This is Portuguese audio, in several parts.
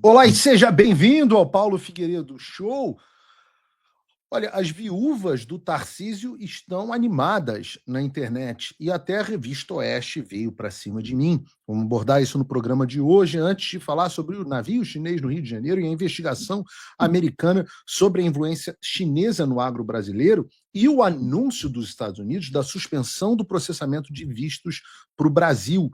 Olá e seja bem-vindo ao Paulo Figueiredo Show. Olha, as viúvas do Tarcísio estão animadas na internet e até a revista Oeste veio para cima de mim. Vamos abordar isso no programa de hoje, antes de falar sobre o navio chinês no Rio de Janeiro e a investigação americana sobre a influência chinesa no agro brasileiro e o anúncio dos Estados Unidos da suspensão do processamento de vistos para o Brasil.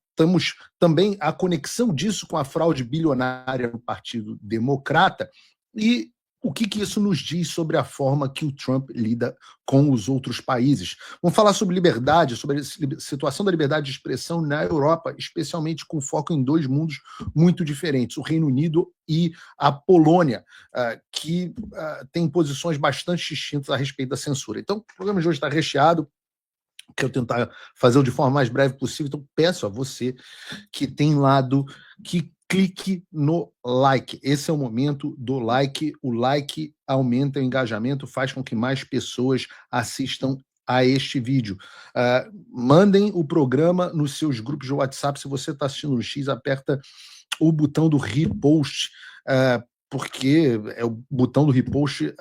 Estamos também a conexão disso com a fraude bilionária no Partido Democrata e o que isso nos diz sobre a forma que o Trump lida com os outros países. Vamos falar sobre liberdade, sobre a situação da liberdade de expressão na Europa, especialmente com foco em dois mundos muito diferentes, o Reino Unido e a Polônia, que têm posições bastante distintas a respeito da censura. Então, o programa de hoje está recheado, quero tentar fazer de forma mais breve possível, então peço a você que tem lado que clique no like. Esse é o momento do like. O like aumenta o engajamento, faz com que mais pessoas assistam a este vídeo. Mandem o programa nos seus grupos de WhatsApp. Se você está assistindo no X, aperta o botão do repost, porque é o botão do repost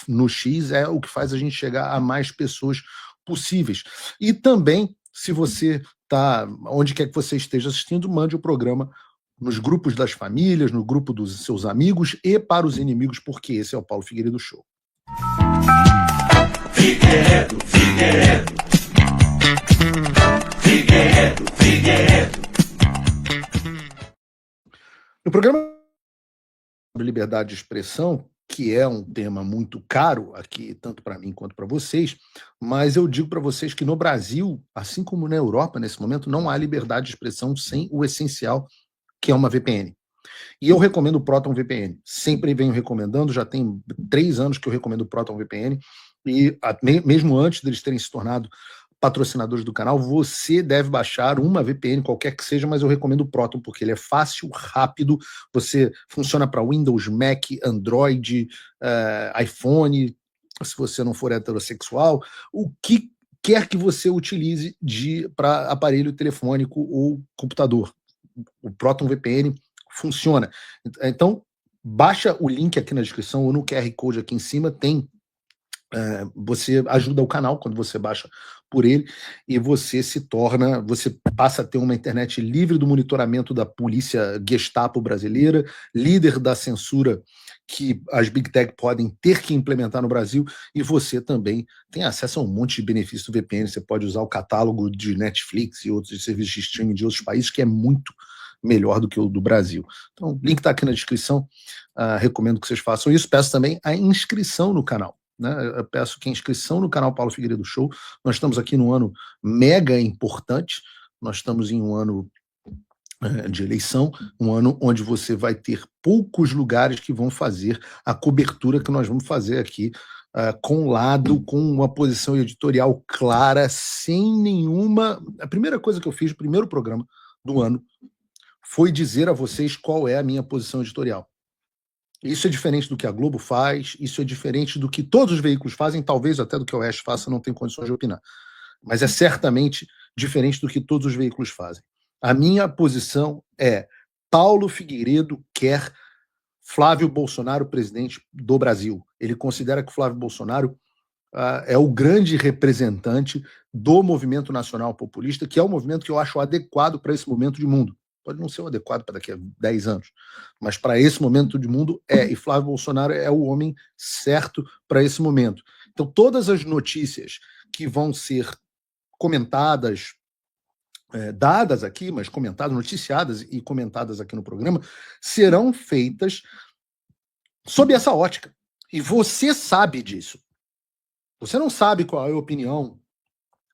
no X é o que faz a gente chegar a mais pessoas possíveis. E também, se você está, onde quer que você esteja assistindo, mande o programa nos grupos das famílias, no grupo dos seus amigos e para os inimigos, porque esse é o Paulo Figueiredo Show. Figueiredo, Figueiredo. Figueiredo, Figueiredo. No programa sobre liberdade de expressão, que é um tema muito caro aqui, tanto para mim quanto para vocês, mas eu digo para vocês que no Brasil, assim como na Europa, nesse momento, não há liberdade de expressão sem o essencial, que é uma VPN. E eu recomendo o Proton VPN. Sempre venho recomendando, já tem 3 anos que eu recomendo o Proton VPN, e mesmo antes deles terem se tornado patrocinadores do canal, você deve baixar uma VPN, qualquer que seja, mas eu recomendo o Proton, porque ele é fácil, rápido, você funciona para Windows, Mac, Android, iPhone, se você não for heterossexual, o que quer que você utilize para aparelho telefônico ou computador. O Proton VPN funciona. Então, baixa o link aqui na descrição ou no QR Code aqui em cima, tem você ajuda o canal quando você baixa por ele e você passa a ter uma internet livre do monitoramento da polícia Gestapo brasileira, líder da censura que as Big Tech podem ter que implementar no Brasil, e você também tem acesso a um monte de benefícios do VPN. Você pode usar o catálogo de Netflix e outros serviços de streaming de outros países, que é muito melhor do que o do Brasil. Então, o link está aqui na descrição, recomendo que vocês façam isso. Peço também a inscrição no canal. Eu peço que a inscrição no canal Paulo Figueiredo Show. Nós estamos aqui num ano mega importante, nós estamos em um ano de eleição, um ano onde você vai ter poucos lugares que vão fazer a cobertura que nós vamos fazer aqui, com uma posição editorial clara, sem nenhuma... A primeira coisa que eu fiz, o primeiro programa do ano, foi dizer a vocês qual é a minha posição editorial. Isso é diferente do que a Globo faz, isso é diferente do que todos os veículos fazem, talvez até do que a Oeste faça, não tenho condições de opinar. Mas é certamente diferente do que todos os veículos fazem. A minha posição é: Paulo Figueiredo quer Flávio Bolsonaro presidente do Brasil. Ele considera que o Flávio Bolsonaro é o grande representante do movimento nacional populista, que é o movimento que eu acho adequado para esse momento de mundo. Pode não ser o adequado para daqui a 10 anos, mas para esse momento de mundo e Flávio Bolsonaro é o homem certo para esse momento. Então, todas as notícias que vão ser comentadas, dadas aqui, mas comentadas, noticiadas e comentadas aqui no programa, serão feitas sob essa ótica. E você sabe disso. Você não sabe qual é a opinião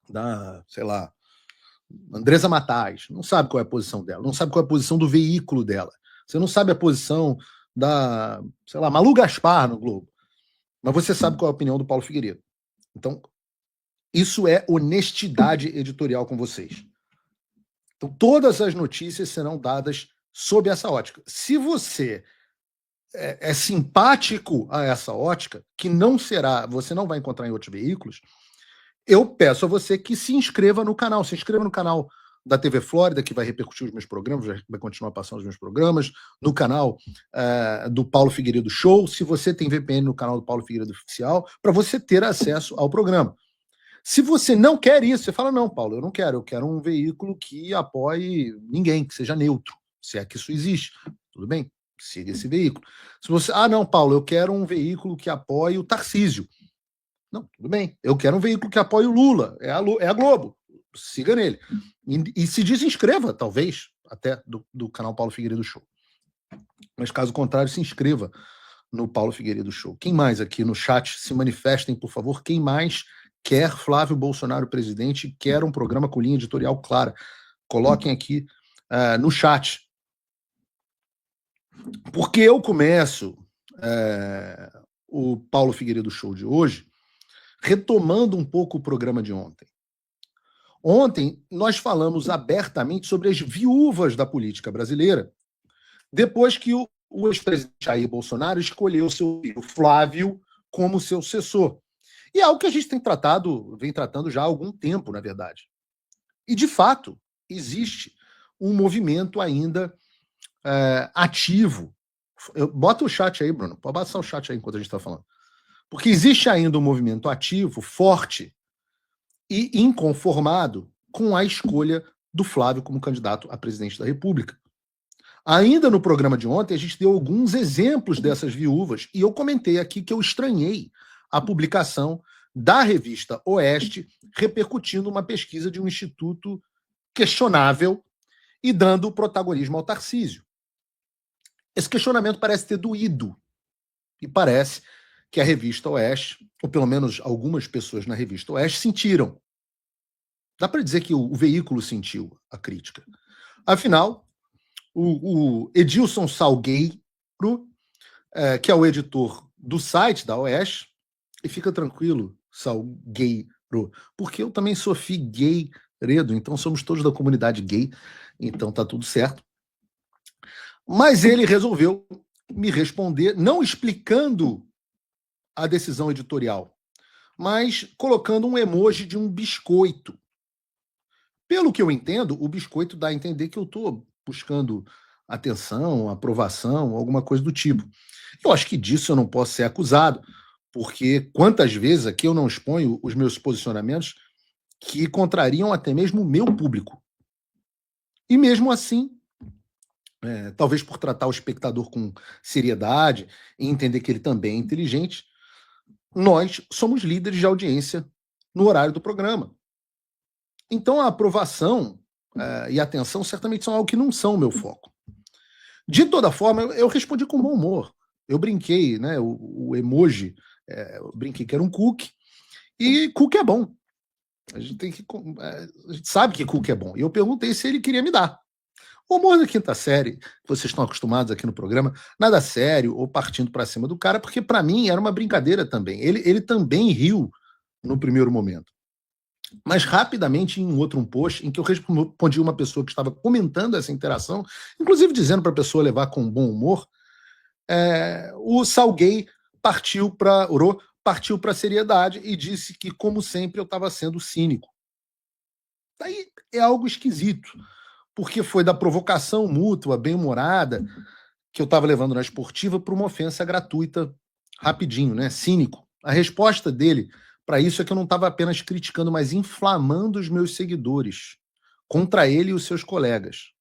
da, sei lá, Andresa Matais, não sabe qual é a posição dela, não sabe qual é a posição do veículo dela, você não sabe a posição da, sei lá, Malu Gaspar no Globo, mas você sabe qual é a opinião do Paulo Figueiredo. Então, isso é honestidade editorial com vocês. Então, todas as notícias serão dadas sob essa ótica. Se você é simpático a essa ótica, que não será, você não vai encontrar em outros veículos, eu peço a você que se inscreva no canal. Se inscreva no canal da TV Flórida, que vai repercutir os meus programas, vai continuar passando os meus programas, no canal do Paulo Figueiredo Show, se você tem VPN no canal do Paulo Figueiredo Oficial, para você ter acesso ao programa. Se você não quer isso, você fala, não, Paulo, eu quero um veículo que apoie ninguém, que seja neutro, se é que isso existe. Tudo bem, siga esse veículo. Se você, não, Paulo, eu quero um veículo que apoie o Tarcísio. Não, tudo bem, eu quero um veículo que apoie o Lula, é a Globo, siga nele. E se desinscreva, talvez, até do canal Paulo Figueiredo Show. Mas caso contrário, se inscreva no Paulo Figueiredo Show. Quem mais aqui no chat? Se manifestem, por favor. Quem mais quer Flávio Bolsonaro presidente, quer um programa com linha editorial clara? Coloquem aqui no chat. Porque eu começo o Paulo Figueiredo Show de hoje retomando um pouco o programa de ontem. Ontem nós falamos abertamente sobre as viúvas da política brasileira, depois que o ex-presidente Jair Bolsonaro escolheu seu filho Flávio como seu sucessor. E é algo que a gente vem tratando já há algum tempo, na verdade. E, de fato, existe um movimento ainda ativo. Bota o chat aí, Bruno. Pode passar o chat aí enquanto a gente está falando. Porque existe ainda um movimento ativo, forte e inconformado com a escolha do Flávio como candidato a presidente da República. Ainda no programa de ontem, a gente deu alguns exemplos dessas viúvas e eu comentei aqui que eu estranhei a publicação da revista Oeste repercutindo uma pesquisa de um instituto questionável e dando protagonismo ao Tarcísio. Esse questionamento parece ter doído e parece que a revista Oeste, ou pelo menos algumas pessoas na revista Oeste, sentiram. Dá para dizer que o veículo sentiu a crítica. Afinal, o Edilson Salgueiro, que é o editor do site da Oeste, e fica tranquilo, Salgueiro, porque eu também sou Figueiredo, então somos todos da comunidade gay, então tá tudo certo. Mas ele resolveu me responder, não explicando a decisão editorial, mas colocando um emoji de um biscoito. Pelo que eu entendo, o biscoito dá a entender que eu estou buscando atenção, aprovação, alguma coisa do tipo. Eu acho que disso eu não posso ser acusado, porque quantas vezes aqui eu não exponho os meus posicionamentos que contrariam até mesmo o meu público. E mesmo assim, talvez por tratar o espectador com seriedade e entender que ele também é inteligente, nós somos líderes de audiência no horário do programa. Então a aprovação e a atenção certamente são algo que não são o meu foco. De toda forma, eu respondi com bom humor. Eu brinquei, né? O emoji, eu brinquei que era um cookie, e cookie é bom. A gente sabe que cookie é bom. E eu perguntei se ele queria me dar. O humor da quinta série, vocês estão acostumados aqui no programa, nada sério ou partindo para cima do cara, porque para mim era uma brincadeira também. Ele também riu no primeiro momento. Mas rapidamente, em um post, em que eu respondi uma pessoa que estava comentando essa interação, inclusive dizendo para a pessoa levar com bom humor, o Salguei partiu para a seriedade e disse que, como sempre, eu estava sendo cínico. Daí é algo esquisito, porque foi da provocação mútua, bem-humorada, que eu estava levando na esportiva para uma ofensa gratuita, rapidinho, né? Cínico. A resposta dele para isso é que eu não estava apenas criticando, mas inflamando os meus seguidores contra ele e os seus colegas.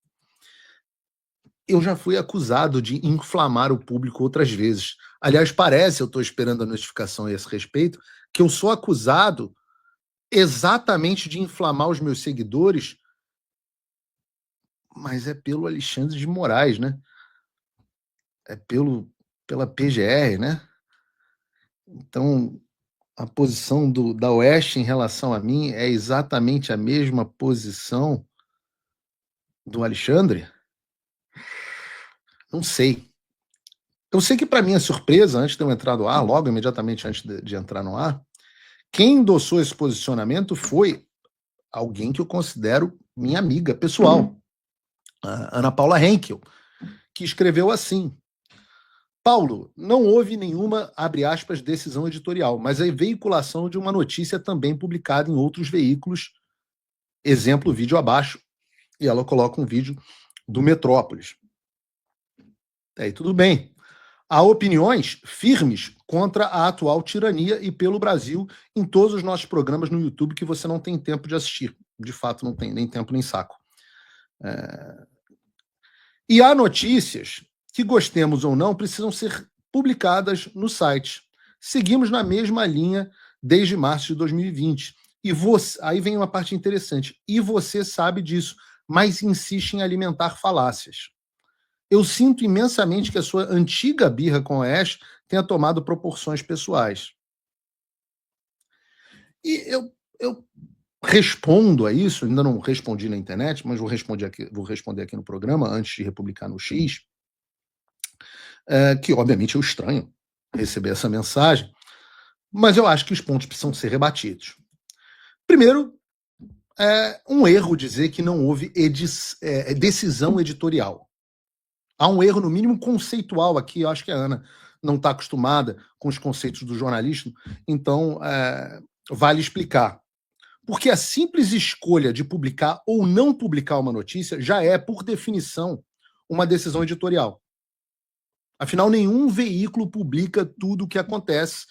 Eu já fui acusado de inflamar o público outras vezes. Aliás, eu estou esperando a notificação a esse respeito, que eu sou acusado exatamente de inflamar os meus seguidores, mas é pelo Alexandre de Moraes, né? É pela PGR, né? Então, a posição da Oeste em relação a mim é exatamente a mesma posição do Alexandre? Não sei. Eu sei que, para minha surpresa, antes de eu entrar no ar, logo imediatamente antes de entrar no ar, quem endossou esse posicionamento foi alguém que eu considero minha amiga pessoal, a Ana Paula Henkel, que escreveu assim: Paulo, não houve nenhuma, abre aspas, decisão editorial, mas a veiculação de uma notícia também publicada em outros veículos, exemplo, vídeo abaixo, E ela coloca um vídeo do Metrópolis. Aí tudo bem. Há opiniões firmes contra a atual tirania e pelo Brasil em todos os nossos programas no YouTube que você não tem tempo de assistir. De fato, não tem nem tempo nem saco. E há notícias que, gostemos ou não, precisam ser publicadas no site. Seguimos na mesma linha desde março de 2020. E você, aí vem uma parte interessante. E você sabe disso, mas insiste em alimentar falácias. Eu sinto imensamente que a sua antiga birra com o Oeste tenha tomado proporções pessoais. E eu respondo a isso, ainda não respondi na internet, mas vou responder aqui no programa, antes de republicar no X, que obviamente eu estranho receber essa mensagem, mas eu acho que os pontos precisam ser rebatidos. Primeiro, é um erro dizer que não houve decisão editorial. Há um erro, no mínimo, conceitual aqui. Eu acho que a Ana não está acostumada com os conceitos do jornalismo, então vale explicar. Porque a simples escolha de publicar ou não publicar uma notícia já é, por definição, uma decisão editorial. Afinal, nenhum veículo publica tudo o que acontece,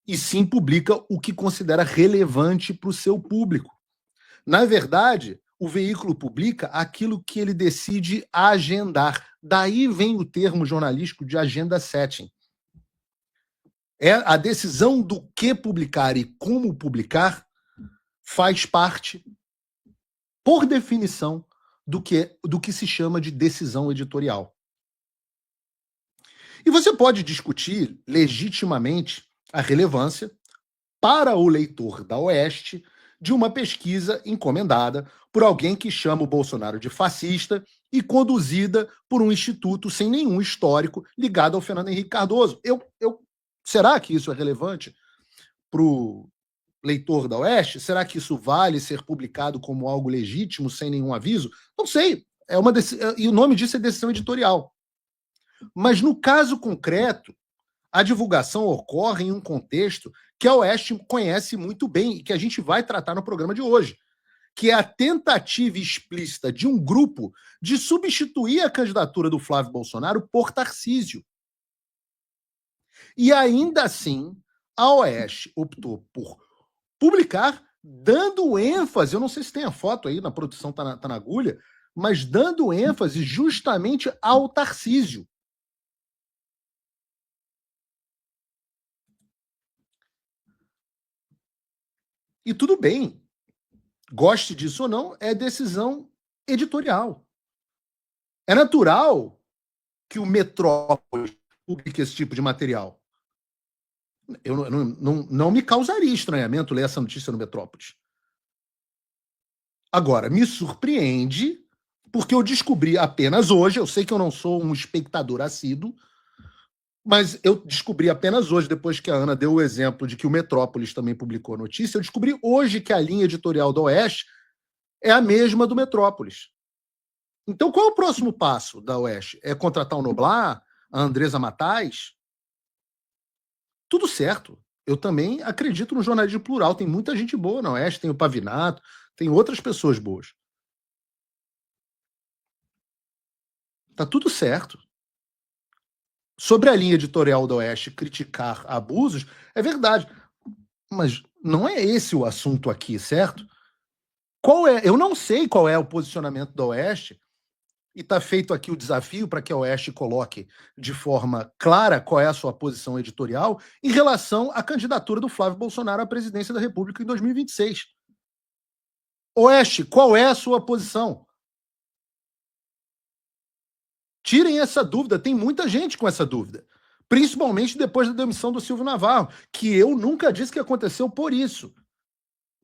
e sim publica o que considera relevante para o seu público. Na verdade, o veículo publica aquilo que ele decide agendar. Daí vem o termo jornalístico de agenda setting. É a decisão do que publicar e como publicar faz parte, por definição, do que se chama de decisão editorial. E você pode discutir legitimamente a relevância para o leitor da Oeste de uma pesquisa encomendada por alguém que chama o Bolsonaro de fascista e conduzida por um instituto sem nenhum histórico ligado ao Fernando Henrique Cardoso. Será que isso é relevante para o leitor da Oeste? Será que isso vale ser publicado como algo legítimo, sem nenhum aviso? Não sei. E o nome disso é decisão editorial. Mas no caso concreto, a divulgação ocorre em um contexto que a Oeste conhece muito bem e que a gente vai tratar no programa de hoje, que é a tentativa explícita de um grupo de substituir a candidatura do Flávio Bolsonaro por Tarcísio. E ainda assim, a Oeste optou por publicar, dando ênfase, eu não sei se tem a foto aí, na produção tá na agulha, mas dando ênfase justamente ao Tarcísio. E tudo bem, goste disso ou não, é decisão editorial. É natural que o Metrópolis publique esse tipo de material. Não me causaria estranhamento ler essa notícia no Metrópolis. Agora, me surpreende, porque eu descobri apenas hoje, eu sei que eu não sou um espectador assíduo, mas eu descobri apenas hoje, depois que a Ana deu o exemplo de que o Metrópolis também publicou a notícia, eu descobri hoje que a linha editorial do Oeste é a mesma do Metrópolis. Então, qual é o próximo passo da Oeste? É contratar o Noblar, a Andresa Matais? Tudo certo. Eu também acredito no jornalismo plural. Tem muita gente boa na Oeste, tem o Pavinato, tem outras pessoas boas. Tá tudo certo. Sobre a linha editorial da Oeste criticar abusos, é verdade. Mas não é esse o assunto aqui, certo? Eu não sei qual é o posicionamento da Oeste, e está feito aqui o desafio para que a Oeste coloque de forma clara qual é a sua posição editorial em relação à candidatura do Flávio Bolsonaro à presidência da República em 2026. Oeste, qual é a sua posição? Tirem essa dúvida, tem muita gente com essa dúvida. Principalmente depois da demissão do Silvio Navarro, que eu nunca disse que aconteceu por isso.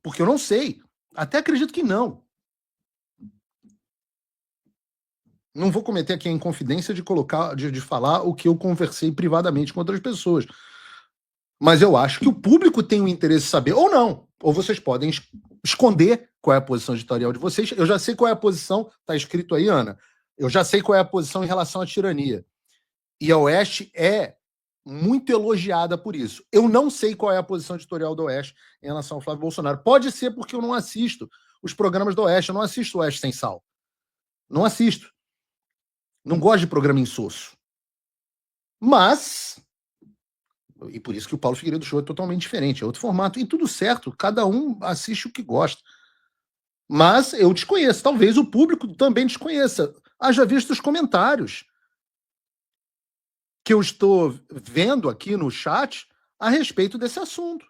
Porque eu não sei. Até acredito que não. Não vou cometer aqui a inconfidência de falar o que eu conversei privadamente com outras pessoas. Mas eu acho que o público tem o interesse de saber, ou não. Ou vocês podem esconder qual é a posição editorial de vocês. Eu já sei qual é a posição, está escrito aí, Ana. Eu já sei qual é a posição em relação à tirania. E a Oeste é muito elogiada por isso. Eu não sei qual é a posição editorial da Oeste em relação ao Flávio Bolsonaro. Pode ser porque eu não assisto os programas da Oeste, eu não assisto o Oeste Sem Sal. Não assisto. Não gosto de programa insosso. Mas, e por isso que o Paulo Figueiredo Show é totalmente diferente, é outro formato, e tudo certo, cada um assiste o que gosta. Mas eu desconheço, talvez o público também desconheça. Haja visto os comentários que eu estou vendo aqui no chat a respeito desse assunto.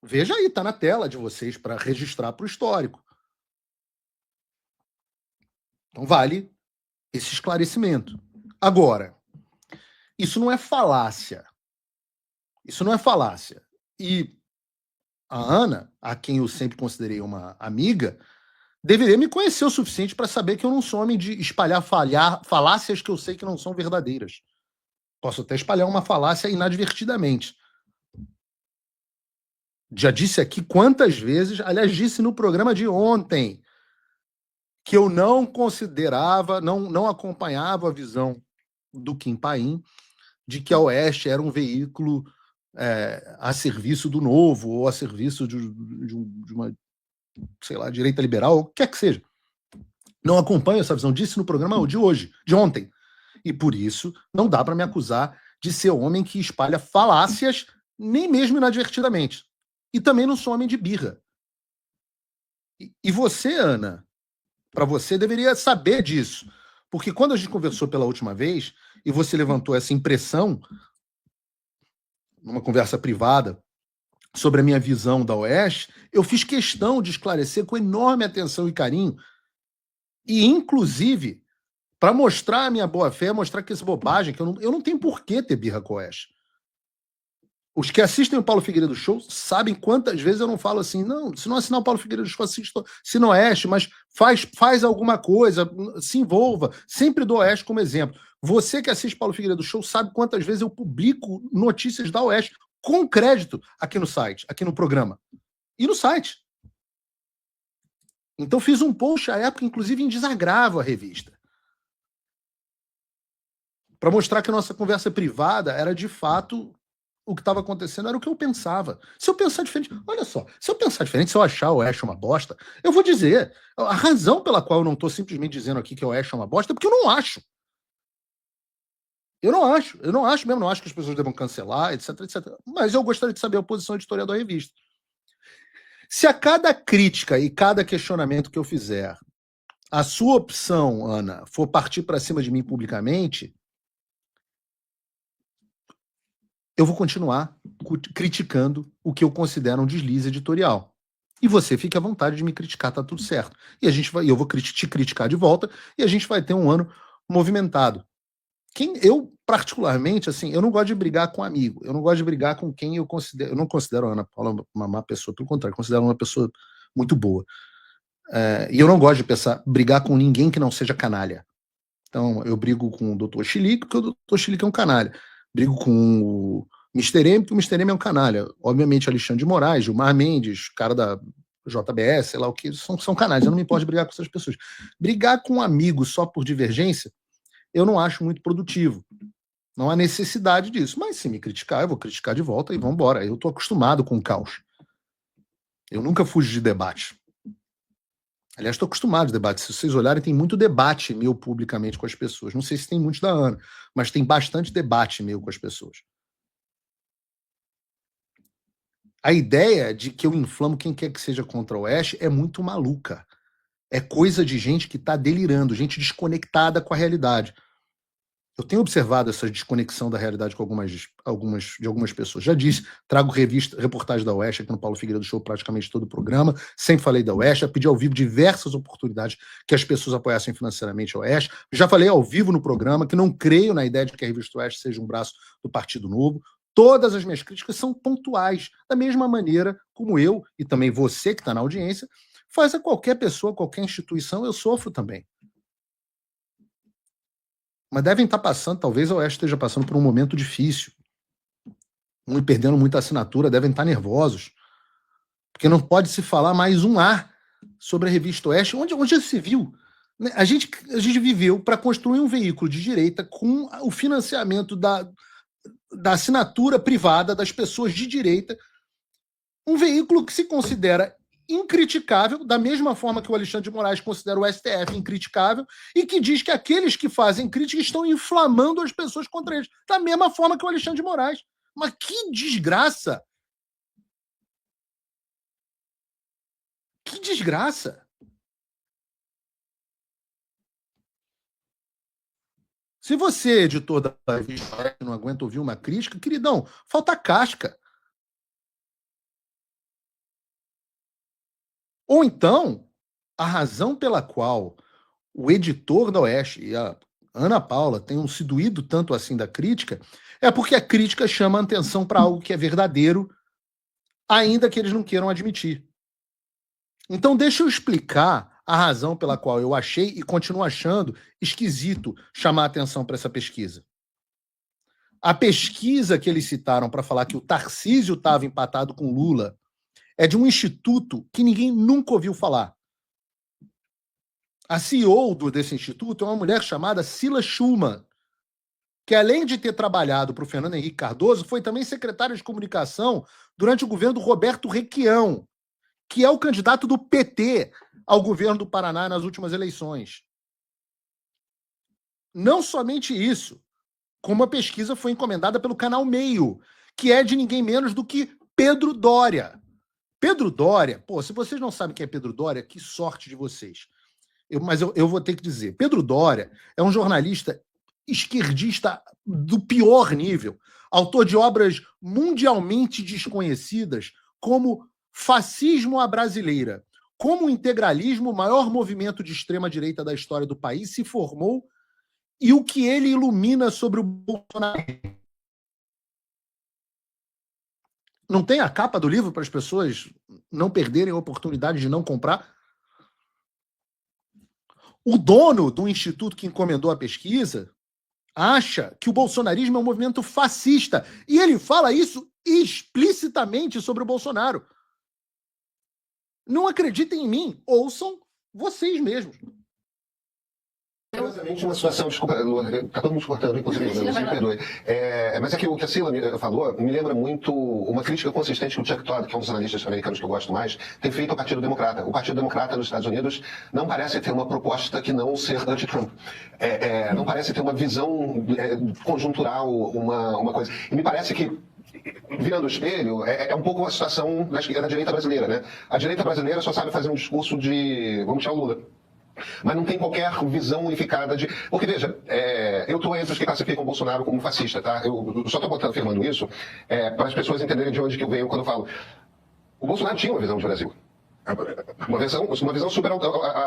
Veja aí, tá na tela de vocês para registrar para o histórico. Então vale esse esclarecimento. Agora, isso não é falácia. Isso não é falácia. E a Ana, a quem eu sempre considerei uma amiga, deveria me conhecer o suficiente para saber que eu não sou homem de espalhar falácias que eu sei que não são verdadeiras. Posso até espalhar uma falácia inadvertidamente. Já disse aqui quantas vezes, aliás, disse no programa de ontem, que eu não considerava, não acompanhava a visão do Kim Paim de que a Oeste era um veículo a serviço do novo, ou a serviço de uma, sei lá, direita liberal, o que quer que seja. Não acompanho essa visão, disse no programa de hoje, de ontem. E por isso não dá para me acusar de ser homem que espalha falácias, nem mesmo inadvertidamente. E também não sou homem de birra. E você, Ana, para você deveria saber disso. Porque quando a gente conversou pela última vez, e você levantou essa impressão, numa conversa privada, sobre a minha visão da Oeste, eu fiz questão de esclarecer com enorme atenção e carinho, e inclusive para mostrar a minha boa-fé, mostrar que essa bobagem, que eu não tenho por que ter birra com o Oeste. Os que assistem o Paulo Figueiredo Show sabem quantas vezes eu não falo assim, não, se não assinar o Paulo Figueiredo Show, assista no Oeste, mas faz alguma coisa, se envolva, sempre do Oeste como exemplo. Você que assiste Paulo Figueiredo Show sabe quantas vezes eu publico notícias da Oeste com crédito aqui no site, aqui no programa. E no site. Então fiz um post à época, inclusive em desagravo à revista. Para mostrar que a nossa conversa privada era de fato o que estava acontecendo, era o que eu pensava. Se eu pensar diferente, olha só, se eu pensar diferente, se eu achar o Oeste uma bosta, eu vou dizer. A razão pela qual eu não estou simplesmente dizendo aqui que o Oeste é uma bosta é porque eu não acho. Eu não acho mesmo, não acho que as pessoas devam cancelar, etc, etc. Mas eu gostaria de saber a posição editorial da revista. Se a cada crítica e cada questionamento que eu fizer, a sua opção, Ana, for partir para cima de mim publicamente, eu vou continuar criticando o que eu considero um deslize editorial. E você fique à vontade de me criticar, tá tudo certo. E eu vou te criticar de volta e a gente vai ter um ano movimentado. Eu, particularmente, assim, eu não gosto de brigar com amigo. Eu não gosto de brigar com quem eu considero. Eu não considero a Ana Paula uma má pessoa, pelo contrário, considero uma pessoa muito boa. E eu não gosto de brigar com ninguém que não seja canalha. Então, eu brigo com o Dr. Chilique, porque o Dr. Chilique é um canalha. Brigo com o Mr. M, porque o Mr. M é um canalha. Obviamente, Alexandre de Moraes, Gilmar Mendes, cara da JBS, sei lá o que, são canalhas. Eu não me importo de brigar com essas pessoas. Brigar com um amigo só por divergência, eu não acho muito produtivo. Não há necessidade disso. Mas se me criticar, eu vou criticar de volta e vamos embora. Eu estou acostumado com o caos. Eu nunca fujo de debate. Aliás, estou acostumado a debate. Se vocês olharem, tem muito debate meu publicamente com as pessoas. Não sei se tem muitos da Ana, mas tem bastante debate meu com as pessoas. A ideia de que eu inflamo quem quer que seja contra o Oeste é muito maluca. É coisa de gente que está delirando, gente desconectada com a realidade. Eu tenho observado essa desconexão da realidade com algumas pessoas. Já disse, trago reportagem da Oeste aqui no Paulo Figueiredo Show praticamente todo o programa. Sempre falei da Oeste, já pedi ao vivo diversas oportunidades que as pessoas apoiassem financeiramente a Oeste. Já falei ao vivo no programa que não creio na ideia de que a revista Oeste seja um braço do Partido Novo. Todas as minhas críticas são pontuais, da mesma maneira como eu, e também você que está na audiência, faz a qualquer pessoa, qualquer instituição, eu sofro também. Mas devem estar passando, talvez a Oeste esteja passando por um momento difícil. Perdendo muita assinatura, devem estar nervosos. Porque não pode se falar mais um A sobre a revista Oeste. Onde já se viu? A gente viveu para construir um veículo de direita com o financiamento da assinatura privada das pessoas de direita. Um veículo que se considera incriticável, da mesma forma que o Alexandre de Moraes considera o STF incriticável, e que diz que aqueles que fazem crítica estão inflamando as pessoas contra eles, da mesma forma que o Alexandre de Moraes. Mas que desgraça! Que desgraça! Se você, editor da revista, não aguenta ouvir uma crítica, queridão, falta casca. Ou então, a razão pela qual o editor da Oeste e a Ana Paula tenham se doído tanto assim da crítica é porque a crítica chama a atenção para algo que é verdadeiro, ainda que eles não queiram admitir. Então, deixa eu explicar a razão pela qual eu achei e continuo achando esquisito chamar a atenção para essa pesquisa. A pesquisa que eles citaram para falar que o Tarcísio estava empatado com Lula é de um instituto que ninguém nunca ouviu falar. A CEO desse instituto é uma mulher chamada Cila Schumann, que além de ter trabalhado para o Fernando Henrique Cardoso, foi também secretária de comunicação durante o governo do Roberto Requião, que é o candidato do PT ao governo do Paraná nas últimas eleições. Não somente isso, como a pesquisa foi encomendada pelo Canal Meio, que é de ninguém menos do que Pedro Doria. Pedro Doria, pô, se vocês não sabem quem é Pedro Doria, que sorte de vocês. Mas eu vou ter que dizer, Pedro Doria é um jornalista esquerdista do pior nível, autor de obras mundialmente desconhecidas, como Fascismo à Brasileira, como o integralismo, o maior movimento de extrema-direita da história do país, se formou e o que ele ilumina sobre o Bolsonaro. Não tem a capa do livro para as pessoas não perderem a oportunidade de não comprar? O dono do instituto que encomendou a pesquisa acha que o bolsonarismo é um movimento fascista. E ele fala isso explicitamente sobre o Bolsonaro. Não acreditem em mim, ouçam vocês mesmos. Curiosamente, uma situação, desculpa, está todo mundo cortando, inclusive, você me perdoe. Mas é que o que a Cila falou me lembra muito uma crítica consistente que o Chuck Todd, que é um dos analistas americanos que eu gosto mais, tem feito ao Partido Democrata. O Partido Democrata nos Estados Unidos não parece ter uma proposta que não ser anti-Trump. Não parece ter uma visão conjuntural, uma coisa. E me parece que virando o espelho, é um pouco a situação da direita brasileira, né? A direita brasileira só sabe fazer um discurso de vamos tirar o Lula. Mas não tem qualquer visão unificada de... Porque, veja, eu estou entre os que classificam o Bolsonaro como fascista, tá? Eu só estou afirmando isso para as pessoas entenderem de onde que eu venho quando eu falo. O Bolsonaro tinha uma visão de Brasil. Uma visão super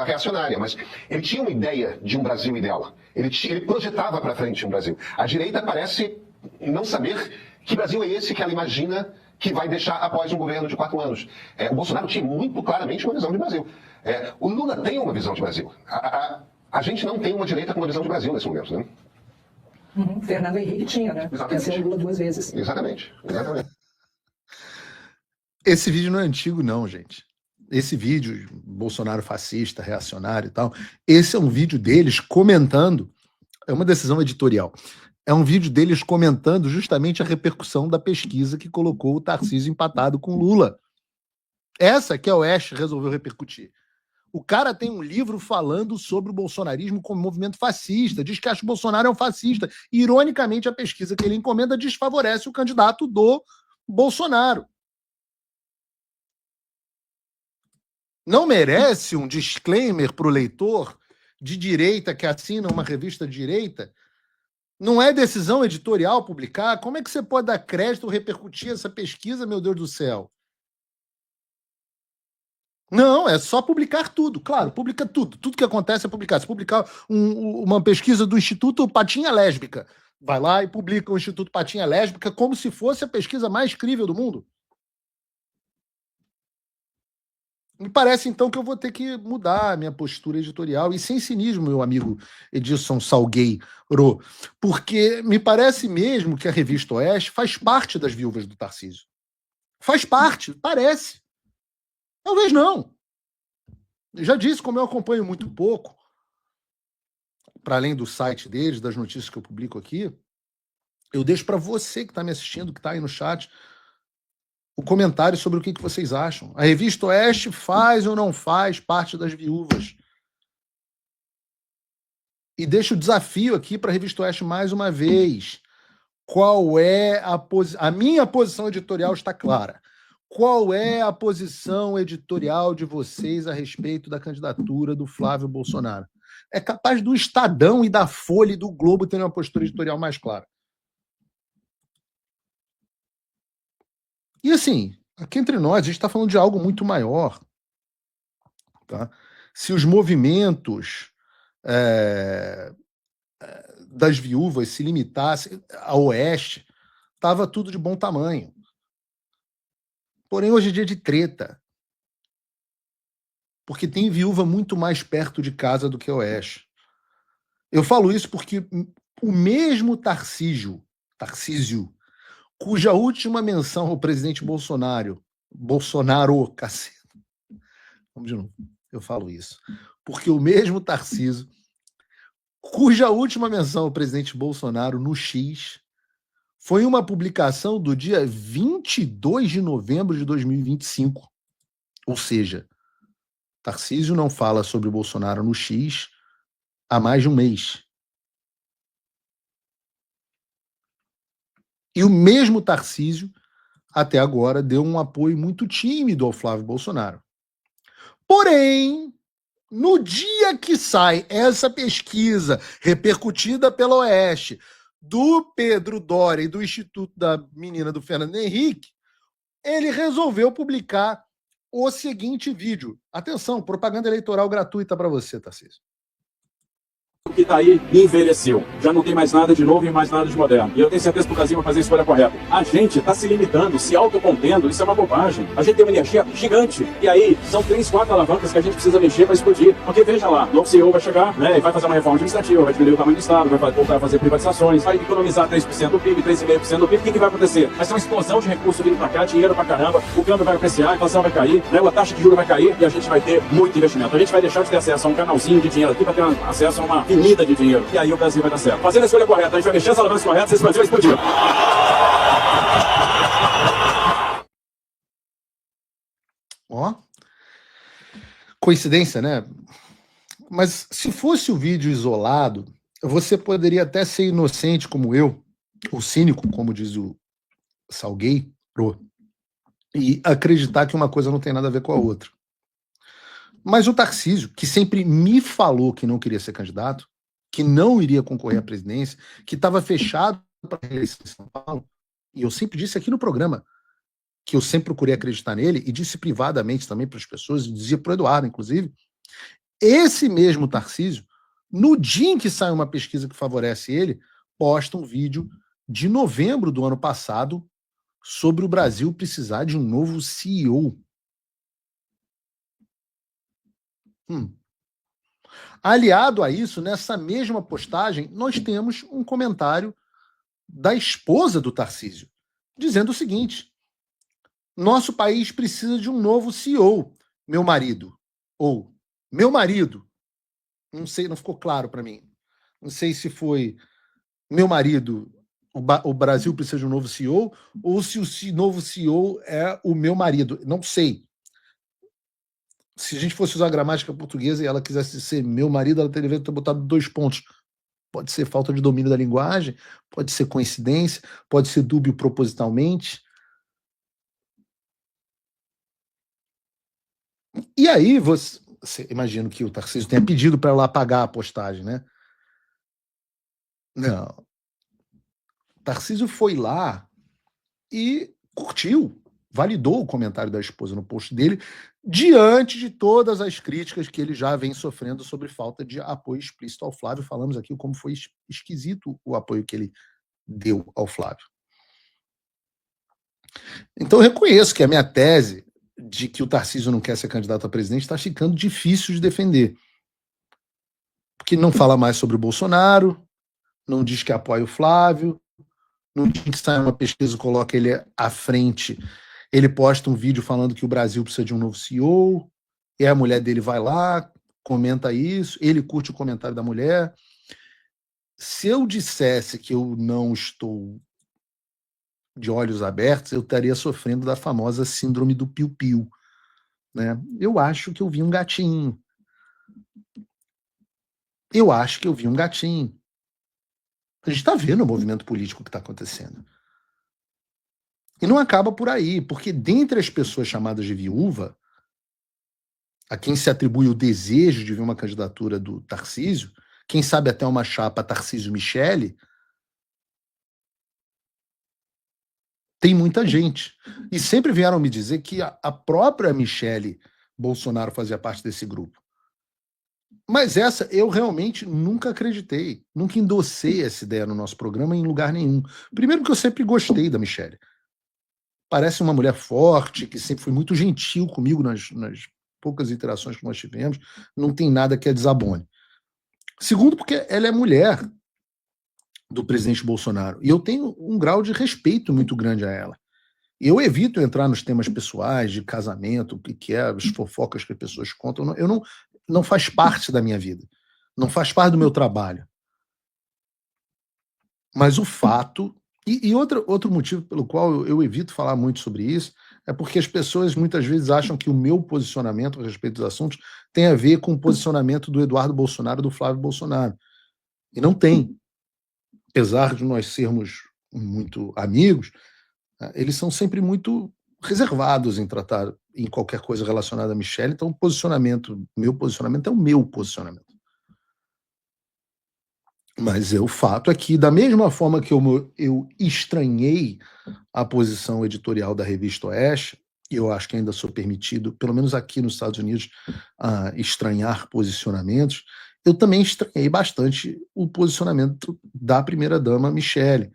reacionária, mas ele tinha uma ideia de um Brasil ideal. Ele projetava para frente um Brasil. A direita parece não saber que Brasil é esse que ela imagina que vai deixar após um governo de 4 anos. O Bolsonaro tinha muito claramente uma visão de Brasil. O Lula tem uma visão de Brasil. A gente não tem uma direita com uma visão de Brasil nesse momento, né? Fernando Henrique tinha, né? Venceu o Lula 2 vezes. Exatamente. Esse vídeo não é antigo, não, gente. Esse vídeo, Bolsonaro fascista, reacionário e tal, esse é um vídeo deles comentando, é uma decisão editorial, é um vídeo deles comentando justamente a repercussão da pesquisa que colocou o Tarcísio empatado com Lula. Essa que a Oeste resolveu repercutir. O cara tem um livro falando sobre o bolsonarismo como movimento fascista, diz que acha que o Bolsonaro é um fascista. E, ironicamente, a pesquisa que ele encomenda desfavorece o candidato do Bolsonaro. Não merece um disclaimer para o leitor de direita que assina uma revista de direita? Não é decisão editorial publicar? Como é que você pode dar crédito ou repercutir essa pesquisa, meu Deus do céu? Não, é só publicar tudo. Claro, publica tudo. Tudo que acontece é publicar. Se publicar uma pesquisa do Instituto Patinha Lésbica, vai lá e publica o Instituto Patinha Lésbica como se fosse a pesquisa mais incrível do mundo. Me parece, então, que eu vou ter que mudar a minha postura editorial, e sem cinismo, meu amigo Edilson Salgueiro, porque me parece mesmo que a revista Oeste faz parte das viúvas do Tarcísio. Faz parte, parece. Talvez não. Eu já disse, como eu acompanho muito pouco, para além do site deles, das notícias que eu publico aqui, eu deixo para você que está me assistindo, que está aí no chat, o comentário sobre o que vocês acham. A Revista Oeste faz ou não faz parte das viúvas? E deixo o desafio aqui para a Revista Oeste mais uma vez. Qual é a minha posição editorial está clara. Qual é a posição editorial de vocês a respeito da candidatura do Flávio Bolsonaro? É capaz do Estadão e da Folha e do Globo terem uma postura editorial mais clara. E assim, aqui entre nós, a gente está falando de algo muito maior. Tá? Se os movimentos das viúvas se limitassem a Oeste, estava tudo de bom tamanho. Porém, hoje é dia de treta. Porque tem viúva muito mais perto de casa do que Oeste. Eu falo isso porque o mesmo Tarcísio, cuja última menção ao presidente Bolsonaro, cacete. Vamos de novo. Eu falo isso. Porque o mesmo Tarcísio, cuja última menção ao presidente Bolsonaro no X foi uma publicação do dia 22 de novembro de 2025. Ou seja, Tarcísio não fala sobre o Bolsonaro no X há mais de um mês. E o mesmo Tarcísio, até agora, deu um apoio muito tímido ao Flávio Bolsonaro. Porém, no dia que sai essa pesquisa repercutida pela Oeste, do Pedro Doria e do Instituto da menina do Fernando Henrique, ele resolveu publicar o seguinte vídeo. Atenção, propaganda eleitoral gratuita para você, Tarcísio. O que está aí envelheceu. Já não tem mais nada de novo e mais nada de moderno. E eu tenho certeza que o Brasil vai fazer a escolha correta. A gente está se limitando, se autocontendo, isso é uma bobagem. A gente tem uma energia gigante. E aí, são 3, 4 alavancas que a gente precisa mexer para explodir. Porque veja lá, o novo CEO vai chegar, né, e vai fazer uma reforma administrativa, vai diminuir o tamanho do Estado, vai voltar a fazer privatizações, vai economizar 3% do PIB, 3,5% do PIB. O que vai acontecer? Vai ser uma explosão de recursos vindo para cá, dinheiro para caramba, o câmbio vai apreciar, a inflação vai cair, né, a taxa de juros vai cair e a gente vai ter muito investimento. A gente vai deixar de ter acesso a um canalzinho de dinheiro aqui para ter acesso a uma avenida de dinheiro. E aí o Brasil vai dar certo. Fazendo a escolha correta, a gente vai mexer as alavancas corretas e esse Brasil vai explodir. Ó, coincidência, né? Mas se fosse o vídeo isolado, você poderia até ser inocente como eu, ou cínico, como diz o Salgueiro, e acreditar que uma coisa não tem nada a ver com a outra. Mas o Tarcísio, que sempre me falou que não queria ser candidato, que não iria concorrer à presidência, que estava fechado para a eleição em São Paulo, e eu sempre disse aqui no programa que eu sempre procurei acreditar nele, e disse privadamente também para as pessoas, e dizia para o Eduardo, inclusive, esse mesmo Tarcísio, no dia em que sai uma pesquisa que favorece ele, posta um vídeo de novembro do ano passado sobre o Brasil precisar de um novo CEO. Aliado a isso, nessa mesma postagem, nós temos um comentário da esposa do Tarcísio, dizendo o seguinte: nosso país precisa de um novo CEO, meu marido. Ou, meu marido. Não sei, não ficou claro para mim. Não sei se foi meu marido, o Brasil precisa de um novo CEO, ou se o novo CEO é o meu marido. Não sei. Se a gente fosse usar a gramática portuguesa e ela quisesse ser meu marido, ela teria ter botado 2 pontos. Pode ser falta de domínio da linguagem, pode ser coincidência, pode ser dúbio propositalmente. E aí você imagina que o Tarcísio tenha pedido para ela apagar a postagem, né? Não. O Tarcísio foi lá e curtiu, validou o comentário da esposa no post dele, diante de todas as críticas que ele já vem sofrendo sobre falta de apoio explícito ao Flávio. Falamos aqui como foi esquisito o apoio que ele deu ao Flávio. Então eu reconheço que a minha tese de que o Tarcísio não quer ser candidato a presidente está ficando difícil de defender. Porque não fala mais sobre o Bolsonaro, não diz que apoia o Flávio, no dia que sai uma pesquisa e coloca ele à frente, ele posta um vídeo falando que o Brasil precisa de um novo CEO, e a mulher dele vai lá, comenta isso, ele curte o comentário da mulher. Se eu dissesse que eu não estou de olhos abertos, eu estaria sofrendo da famosa síndrome do piu-piu, né? Eu acho que eu vi um gatinho. Eu acho que eu vi um gatinho. A gente está vendo o movimento político que está acontecendo. E não acaba por aí, porque dentre as pessoas chamadas de viúva, a quem se atribui o desejo de ver uma candidatura do Tarcísio, quem sabe até uma chapa Tarcísio-Michele, tem muita gente. E sempre vieram me dizer que a própria Michele Bolsonaro fazia parte desse grupo. Mas essa eu realmente nunca acreditei, nunca endossei essa ideia no nosso programa em lugar nenhum. Primeiro porque eu sempre gostei da Michele. Parece uma mulher forte, que sempre foi muito gentil comigo nas poucas interações que nós tivemos, não tem nada que a desabone. Segundo porque ela é mulher do presidente Bolsonaro, e eu tenho um grau de respeito muito grande a ela. E eu evito entrar nos temas pessoais, de casamento, o que é, as fofocas que as pessoas contam, não faz parte da minha vida, não faz parte do meu trabalho. Mas o fato... E outro motivo pelo qual eu evito falar muito sobre isso é porque as pessoas muitas vezes acham que o meu posicionamento a respeito dos assuntos tem a ver com o posicionamento do Eduardo Bolsonaro e do Flávio Bolsonaro. E não tem. Apesar de nós sermos muito amigos, eles são sempre muito reservados em tratar em qualquer coisa relacionada a Michele. Então, meu posicionamento é o meu posicionamento. Mas o fato é que, da mesma forma que eu estranhei a posição editorial da Revista Oeste, e eu acho que ainda sou permitido, pelo menos aqui nos Estados Unidos, estranhar posicionamentos, eu também estranhei bastante o posicionamento da primeira-dama Michele.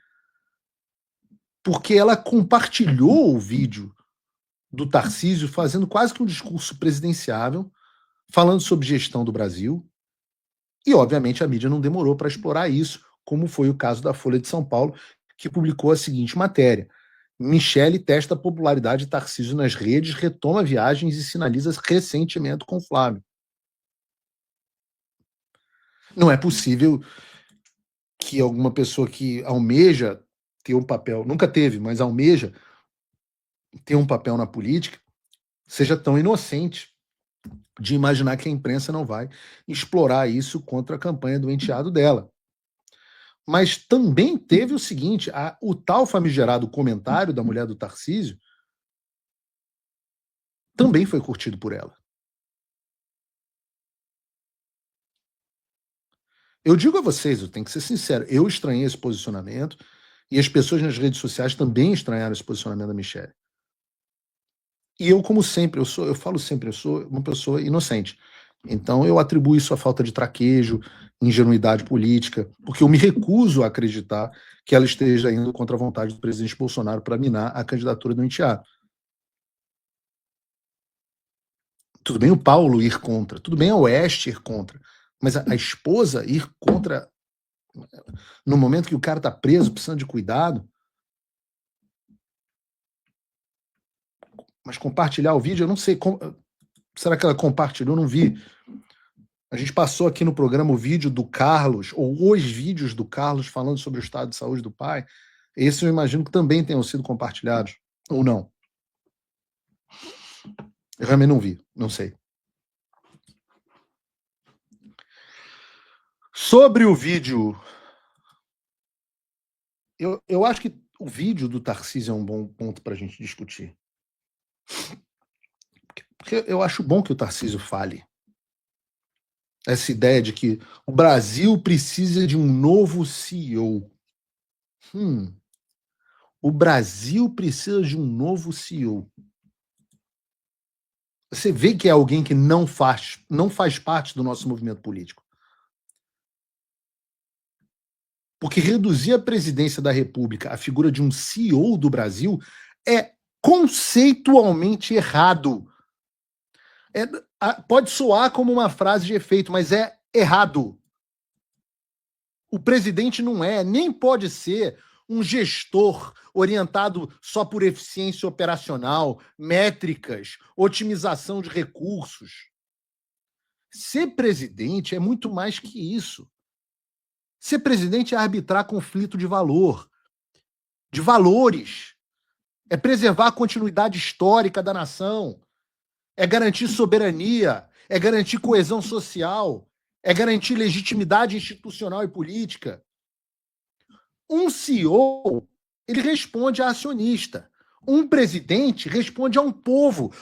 Porque ela compartilhou o vídeo do Tarcísio fazendo quase que um discurso presidenciável, falando sobre gestão do Brasil, e, obviamente, a mídia não demorou para explorar isso, como foi o caso da Folha de São Paulo, que publicou a seguinte matéria: Michele testa a popularidade de Tarcísio nas redes, retoma viagens e sinaliza ressentimento com Flávio. Não é possível que alguma pessoa que almeja ter um papel, nunca teve, mas almeja ter um papel na política, seja tão inocente de imaginar que a imprensa não vai explorar isso contra a campanha do enteado dela. Mas também teve o seguinte, o tal famigerado comentário da mulher do Tarcísio também foi curtido por ela. Eu digo a vocês, eu tenho que ser sincero, eu estranhei esse posicionamento e as pessoas nas redes sociais também estranharam esse posicionamento da Michele. E eu, como sempre, eu falo sempre, eu sou uma pessoa inocente. Então eu atribuo isso à falta de traquejo, ingenuidade política, porque eu me recuso a acreditar que ela esteja indo contra a vontade do presidente Bolsonaro para minar a candidatura do enteado. Tudo bem o Paulo ir contra, tudo bem a Oeste ir contra, mas a esposa ir contra no momento que o cara está preso, precisando de cuidado. Mas compartilhar o vídeo, eu não sei. Será que ela compartilhou? Eu não vi. A gente passou aqui no programa o vídeo do Carlos, ou os vídeos do Carlos falando sobre o estado de saúde do pai. Esse eu imagino que também tenham sido compartilhados. Ou não? Eu realmente não vi, não sei. Sobre o vídeo, eu acho que o vídeo do Tarcísio é um bom ponto para a gente discutir. Porque eu acho bom que o Tarcísio fale. Essa ideia de que o Brasil precisa de um novo CEO. O Brasil precisa de um novo CEO. Você vê que é alguém que não faz parte do nosso movimento político. Porque reduzir a presidência da República à figura de um CEO do Brasil é conceitualmente errado. Pode soar como uma frase de efeito, mas é errado. O presidente não nem pode ser um gestor orientado só por eficiência operacional, métricas, otimização de recursos. Ser presidente é muito mais que isso. Ser presidente é arbitrar conflito de valores. é preservar a continuidade histórica da nação, é garantir soberania, é garantir coesão social, é garantir legitimidade institucional e política. Um CEO, ele responde a acionista. Um presidente responde a um povo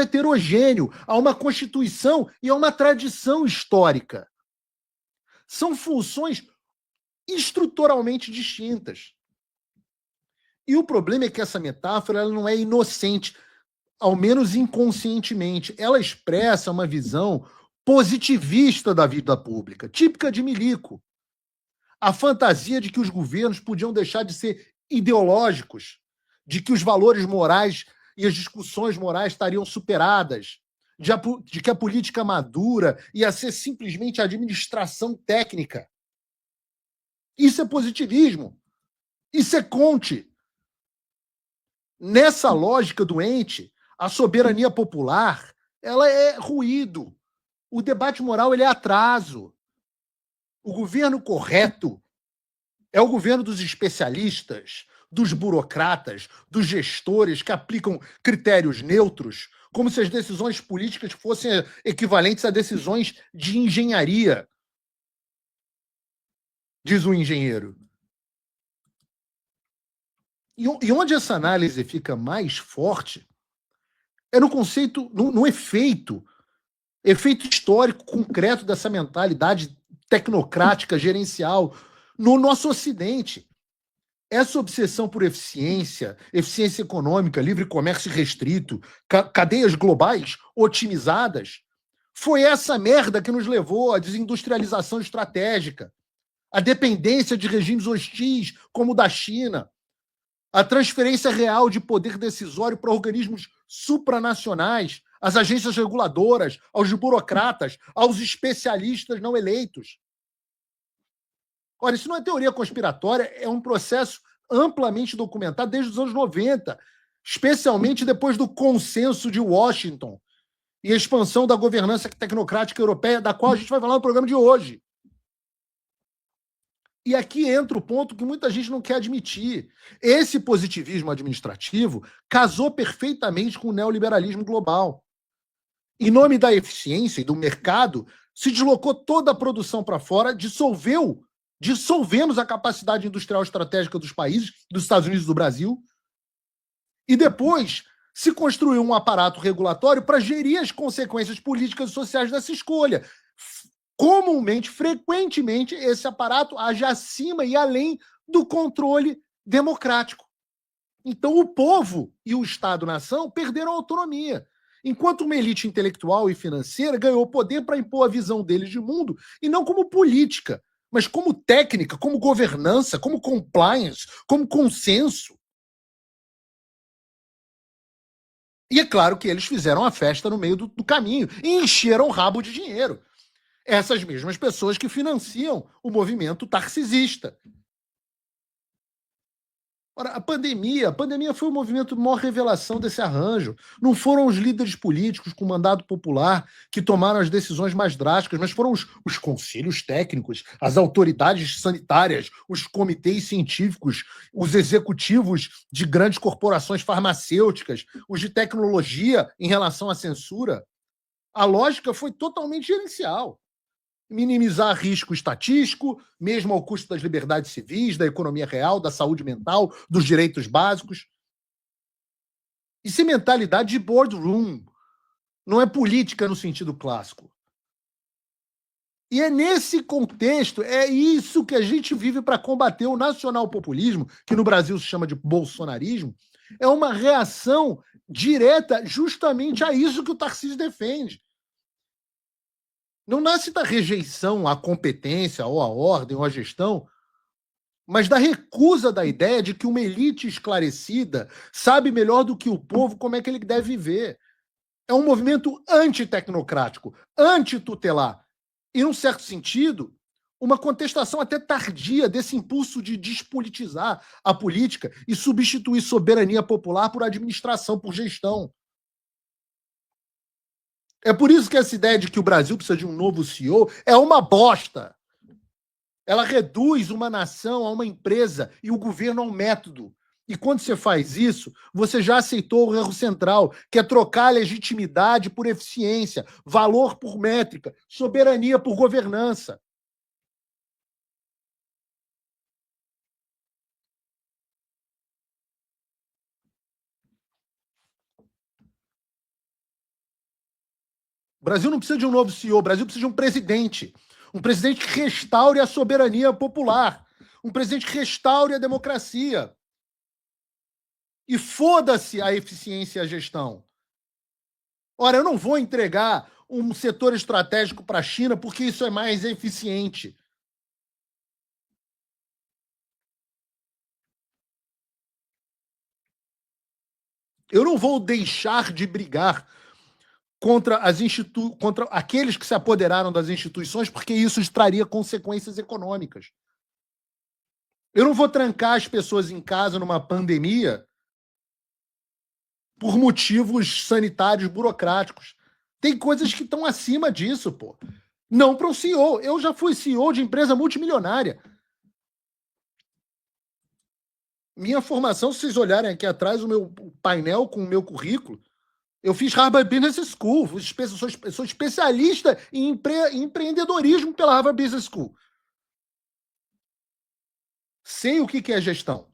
heterogêneo, a uma constituição e a uma tradição histórica. São funções estruturalmente distintas. E o problema é que essa metáfora ela não é inocente, ao menos inconscientemente. Ela expressa uma visão positivista da vida pública, típica de Milico. A fantasia de que os governos podiam deixar de ser ideológicos, de que os valores morais e as discussões morais estariam superadas, de que a política madura ia ser simplesmente administração técnica. Isso é positivismo. Isso é Comte. Nessa lógica doente, a soberania popular ela é ruído. O debate moral ele é atraso. O governo correto é o governo dos especialistas, dos burocratas, dos gestores que aplicam critérios neutros, como se as decisões políticas fossem equivalentes a decisões de engenharia, diz o engenheiro. E onde essa análise fica mais forte é no conceito, no efeito histórico concreto dessa mentalidade tecnocrática, gerencial, no nosso Ocidente. Essa obsessão por eficiência econômica, livre comércio restrito, cadeias globais otimizadas, foi essa merda que nos levou à desindustrialização estratégica, à dependência de regimes hostis, como o da China, a transferência real de poder decisório para organismos supranacionais, às agências reguladoras, aos burocratas, aos especialistas não eleitos. Ora, isso não é teoria conspiratória, é um processo amplamente documentado desde os anos 90, especialmente depois do consenso de Washington e a expansão da governança tecnocrática europeia, da qual a gente vai falar no programa de hoje. E aqui entra o ponto que muita gente não quer admitir. Esse positivismo administrativo casou perfeitamente com o neoliberalismo global. Em nome da eficiência e do mercado, se deslocou toda a produção para fora, dissolvemos a capacidade industrial estratégica dos países, dos Estados Unidos e do Brasil, e depois se construiu um aparato regulatório para gerir as consequências políticas e sociais dessa escolha. Comumente, frequentemente, esse aparato age acima e além do controle democrático. Então, o povo e o Estado-nação perderam a autonomia, enquanto uma elite intelectual e financeira ganhou poder para impor a visão deles de mundo, e não como política, mas como técnica, como governança, como compliance, como consenso. E é claro que eles fizeram a festa no meio do caminho e encheram o rabo de dinheiro. Essas mesmas pessoas que financiam o movimento tarcisista. Ora, a pandemia foi o movimento de maior revelação desse arranjo. Não foram os líderes políticos com mandato popular que tomaram as decisões mais drásticas, mas foram os conselhos técnicos, as autoridades sanitárias, os comitês científicos, os executivos de grandes corporações farmacêuticas, os de tecnologia em relação à censura. A lógica foi totalmente gerencial. Minimizar risco estatístico, mesmo ao custo das liberdades civis, da economia real, da saúde mental, dos direitos básicos. Isso é mentalidade de boardroom. Não é política no sentido clássico. E é nesse contexto, é isso que a gente vive para combater o nacional-populismo, que no Brasil se chama de bolsonarismo, é uma reação direta justamente a isso que o Tarcísio defende. Não nasce da rejeição à competência, ou à ordem, ou à gestão, mas da recusa da ideia de que uma elite esclarecida sabe melhor do que o povo como é que ele deve viver. É um movimento antitecnocrático, antitutelar. E, num certo sentido, uma contestação até tardia desse impulso de despolitizar a política e substituir soberania popular por administração, por gestão. É por isso que essa ideia de que o Brasil precisa de um novo CEO é uma bosta. Ela reduz uma nação a uma empresa e o governo a um método. E quando você faz isso, você já aceitou o erro central, que é trocar legitimidade por eficiência, valor por métrica, soberania por governança. O Brasil não precisa de um novo CEO, o Brasil precisa de um presidente. Um presidente que restaure a soberania popular. Um presidente que restaure a democracia. E foda-se a eficiência e a gestão. Ora, eu não vou entregar um setor estratégico para a China porque isso é mais eficiente. Eu não vou deixar de brigar contra aqueles que se apoderaram das instituições, porque isso traria consequências econômicas. Eu não vou trancar as pessoas em casa numa pandemia por motivos sanitários burocráticos. Tem coisas que estão acima disso, pô. Não para o CEO. Eu já fui CEO de empresa multimilionária. Minha formação, se vocês olharem aqui atrás, o meu painel com o meu currículo, eu fiz Harvard Business School, sou especialista em empreendedorismo pela Harvard Business School. Sei o que é gestão,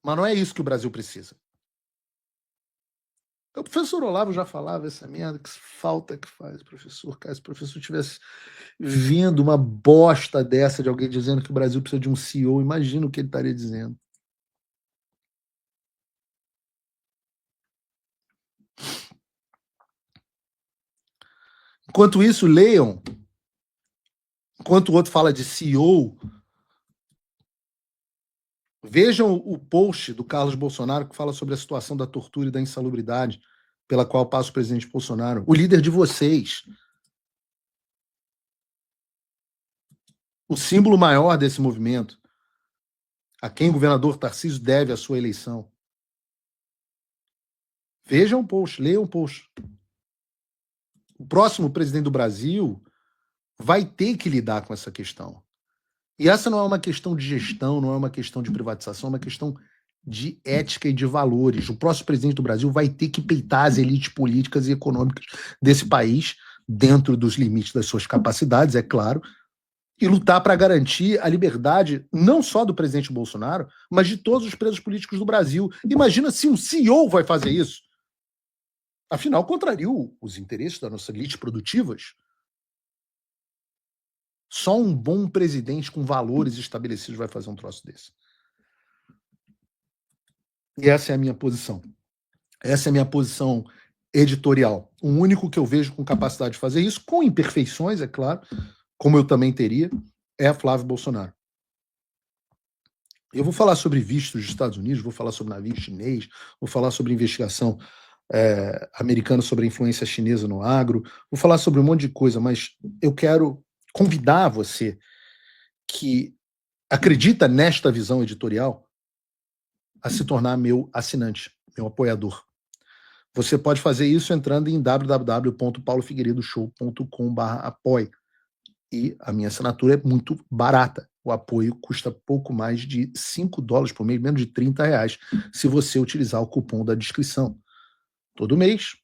mas não é isso que o Brasil precisa. O professor Olavo já falava essa merda, que falta que faz, professor. Cara, se o professor estivesse vendo uma bosta dessa de alguém dizendo que o Brasil precisa de um CEO, imagina o que ele estaria dizendo. Enquanto isso, leiam. Enquanto o outro fala de CEO, vejam o post do Carlos Bolsonaro que fala sobre a situação da tortura e da insalubridade pela qual passa o presidente Bolsonaro, o líder de vocês. O símbolo maior desse movimento, a quem o governador Tarcísio deve a sua eleição. Vejam o post, leiam o post. O próximo presidente do Brasil vai ter que lidar com essa questão. E essa não é uma questão de gestão, não é uma questão de privatização, é uma questão de ética e de valores. O próximo presidente do Brasil vai ter que peitar as elites políticas e econômicas desse país, dentro dos limites das suas capacidades, é claro, e lutar para garantir a liberdade não só do presidente Bolsonaro, mas de todos os presos políticos do Brasil. Imagina se um CEO vai fazer isso. Afinal, contraria os interesses das nossas elites produtivas. Só um bom presidente com valores estabelecidos vai fazer um troço desse. E essa é a minha posição. Essa é a minha posição editorial. O único que eu vejo com capacidade de fazer isso, com imperfeições, é claro, como eu também teria, é Flávio Bolsonaro. Eu vou falar sobre vistos dos Estados Unidos, vou falar sobre navio chinês, vou falar sobre investigação americana sobre a influência chinesa no agro, vou falar sobre um monte de coisa, mas eu quero convidar você que acredita nesta visão editorial a se tornar meu assinante, meu apoiador. Você pode fazer isso entrando em www.paulofigueiredoshow.com/apoie. E a minha assinatura é muito barata. O apoio custa pouco mais de $5 por mês, menos de R$30, se você utilizar o cupom da descrição. Todo mês,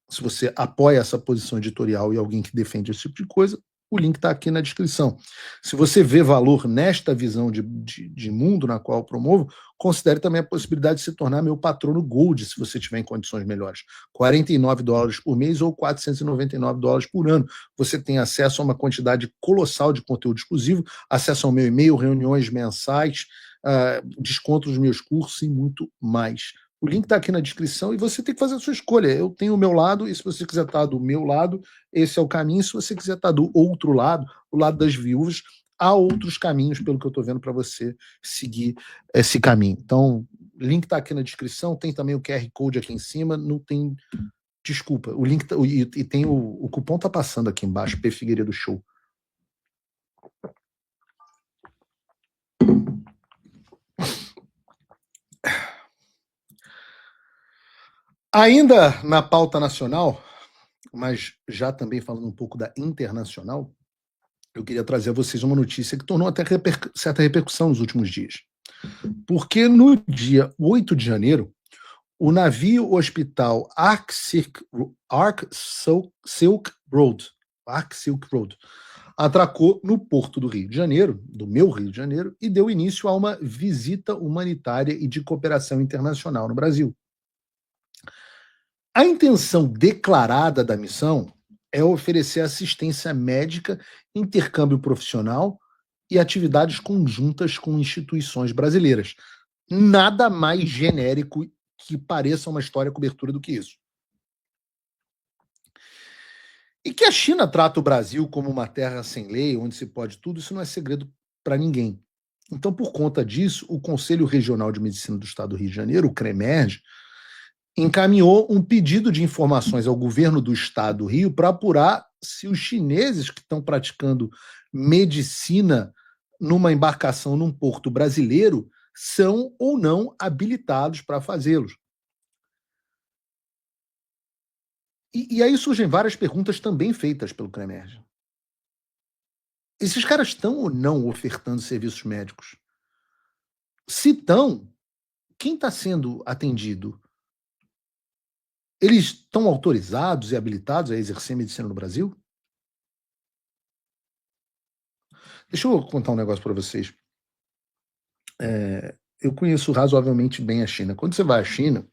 se você apoia essa posição editorial e alguém que defende esse tipo de coisa, o link está aqui na descrição. Se você vê valor nesta visão de mundo na qual eu promovo, considere também a possibilidade de se tornar meu patrono Gold, se você tiver em condições melhores. $49 por mês ou $499 por ano. Você tem acesso a uma quantidade colossal de conteúdo exclusivo, acesso ao meu e-mail, reuniões mensais, desconto dos meus cursos e muito mais. O link está aqui na descrição e você tem que fazer a sua escolha. Eu tenho o meu lado e se você quiser estar do meu lado, esse é o caminho. Se você quiser estar do outro lado, o lado das viúvas, há outros caminhos, pelo que eu estou vendo, para você seguir esse caminho. Então, o link está aqui na descrição, tem também o QR Code aqui em cima, não tem... Desculpa, o link e tem o cupom está passando aqui embaixo, P Figueiredo Show. Ainda na pauta nacional, mas já também falando um pouco da internacional, eu queria trazer a vocês uma notícia que tornou até certa repercussão nos últimos dias. Porque no dia 8 de janeiro, o navio hospital Ark Silk Road atracou no porto do Rio de Janeiro, do meu Rio de Janeiro, e deu início a uma visita humanitária e de cooperação internacional no Brasil. A intenção declarada da missão é oferecer assistência médica, intercâmbio profissional e atividades conjuntas com instituições brasileiras. Nada mais genérico que pareça uma história cobertura do que isso. E que a China trata o Brasil como uma terra sem lei, onde se pode tudo, isso não é segredo para ninguém. Então, por conta disso, o Conselho Regional de Medicina do Estado do Rio de Janeiro, o CREMERG, encaminhou um pedido de informações ao governo do Estado do Rio para apurar se os chineses que estão praticando medicina numa embarcação num porto brasileiro são ou não habilitados para fazê-los. E aí surgem várias perguntas também feitas pelo CREMERG. Esses caras estão ou não ofertando serviços médicos? Se estão, quem está sendo atendido? Eles estão autorizados e habilitados a exercer medicina no Brasil? Deixa eu contar um negócio para vocês. Eu conheço razoavelmente bem a China. Quando você vai à China,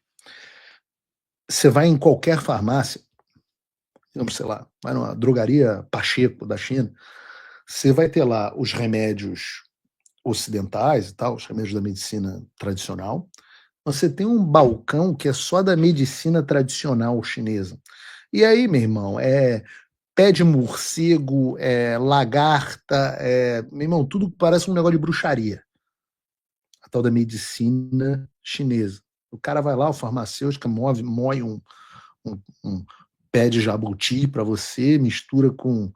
você vai em qualquer farmácia, sei lá, vai numa drogaria Pacheco da China, você vai ter lá os remédios ocidentais e tal, os remédios da medicina tradicional. Você tem um balcão que é só da medicina tradicional chinesa. E aí, meu irmão, pé de morcego, lagarta, meu irmão, tudo parece um negócio de bruxaria. A tal da medicina chinesa. O cara vai lá, o farmacêutico moe um pé de jabuti para você, mistura com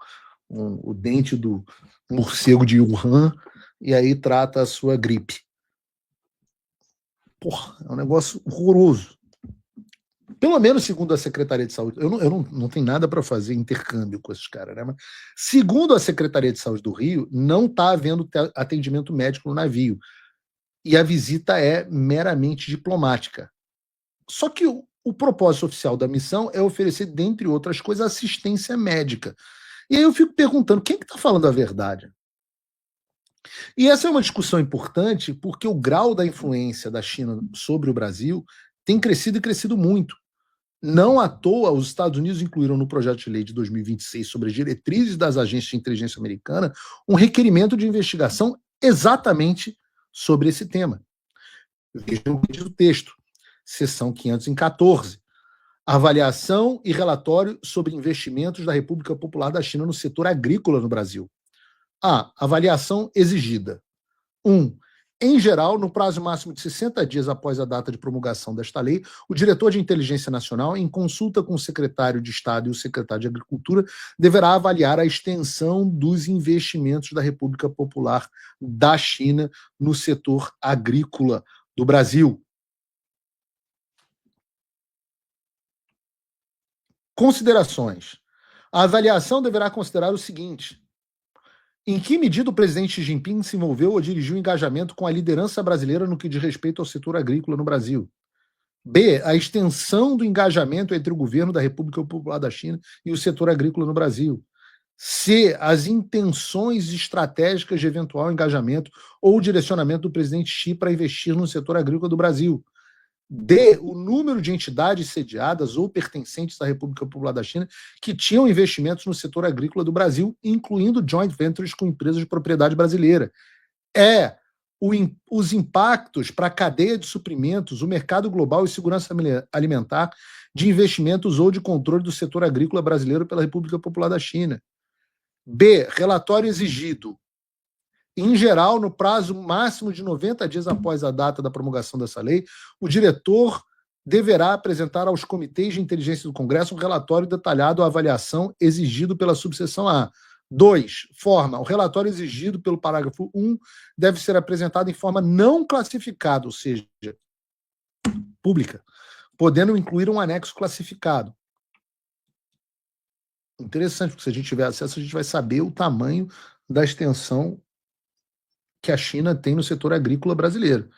o dente do morcego de Wuhan e aí trata a sua gripe. Porra, é um negócio horroroso. Pelo menos segundo a Secretaria de Saúde, eu não tenho nada para fazer intercâmbio com esses caras, né? Mas, segundo a Secretaria de Saúde do Rio, não está havendo atendimento médico no navio. E a visita é meramente diplomática. Só que o propósito oficial da missão é oferecer, dentre outras coisas, assistência médica. E aí eu fico perguntando, quem que está falando a verdade? E essa é uma discussão importante porque o grau da influência da China sobre o Brasil tem crescido e crescido muito. Não à toa, os Estados Unidos incluíram no projeto de lei de 2026 sobre as diretrizes das agências de inteligência americana um requerimento de investigação exatamente sobre esse tema. Vejam o que diz o texto, seção 514. Avaliação e relatório sobre investimentos da República Popular da China no setor agrícola no Brasil. Avaliação exigida. 1. Em geral, no prazo máximo de 60 dias após a data de promulgação desta lei, o diretor de Inteligência Nacional, em consulta com o secretário de Estado e o secretário de Agricultura, deverá avaliar a extensão dos investimentos da República Popular da China no setor agrícola do Brasil. Considerações. A avaliação deverá considerar o seguinte: em que medida o presidente Xi Jinping se envolveu ou dirigiu o engajamento com a liderança brasileira no que diz respeito ao setor agrícola no Brasil? B. A extensão do engajamento entre o governo da República Popular da China e o setor agrícola no Brasil. C. As intenções estratégicas de eventual engajamento ou direcionamento do presidente Xi para investir no setor agrícola do Brasil. D. O número de entidades sediadas ou pertencentes à República Popular da China que tinham investimentos no setor agrícola do Brasil, incluindo joint ventures com empresas de propriedade brasileira. Os impactos para a cadeia de suprimentos, o mercado global e segurança alimentar de investimentos ou de controle do setor agrícola brasileiro pela República Popular da China. B. Relatório exigido. Em geral, no prazo máximo de 90 dias após a data da promulgação dessa lei, o diretor deverá apresentar aos comitês de inteligência do Congresso um relatório detalhado à avaliação exigido pela subseção A. 2. Forma. O relatório exigido pelo parágrafo 1 deve ser apresentado em forma não classificada, ou seja, pública, podendo incluir um anexo classificado. Interessante, porque se a gente tiver acesso, a gente vai saber o tamanho da extensão que a China tem no setor agrícola brasileiro.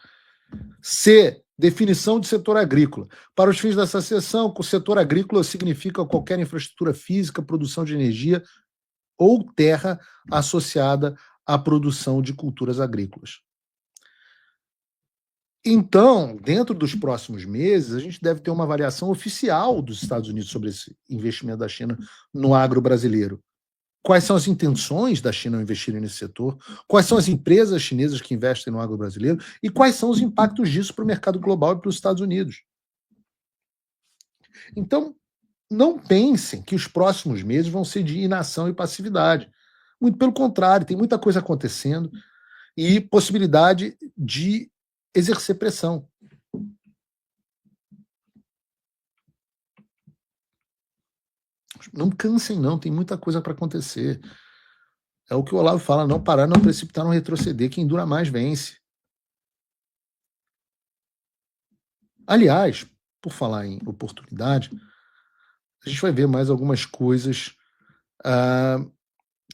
C, definição de setor agrícola. Para os fins dessa seção, o setor agrícola significa qualquer infraestrutura física, produção de energia ou terra associada à produção de culturas agrícolas. Então, dentro dos próximos meses, a gente deve ter uma avaliação oficial dos Estados Unidos sobre esse investimento da China no agro brasileiro. Quais são as intenções da China ao investir nesse setor? Quais são as empresas chinesas que investem no agro brasileiro? E quais são os impactos disso para o mercado global e para os Estados Unidos? Então, não pensem que os próximos meses vão ser de inação e passividade. Muito pelo contrário, tem muita coisa acontecendo e possibilidade de exercer pressão. Não cansem, não, tem muita coisa para acontecer. É o que o Olavo fala, não parar, não precipitar, não retroceder. Quem dura mais vence. Aliás, por falar em oportunidade, a gente vai ver mais algumas coisas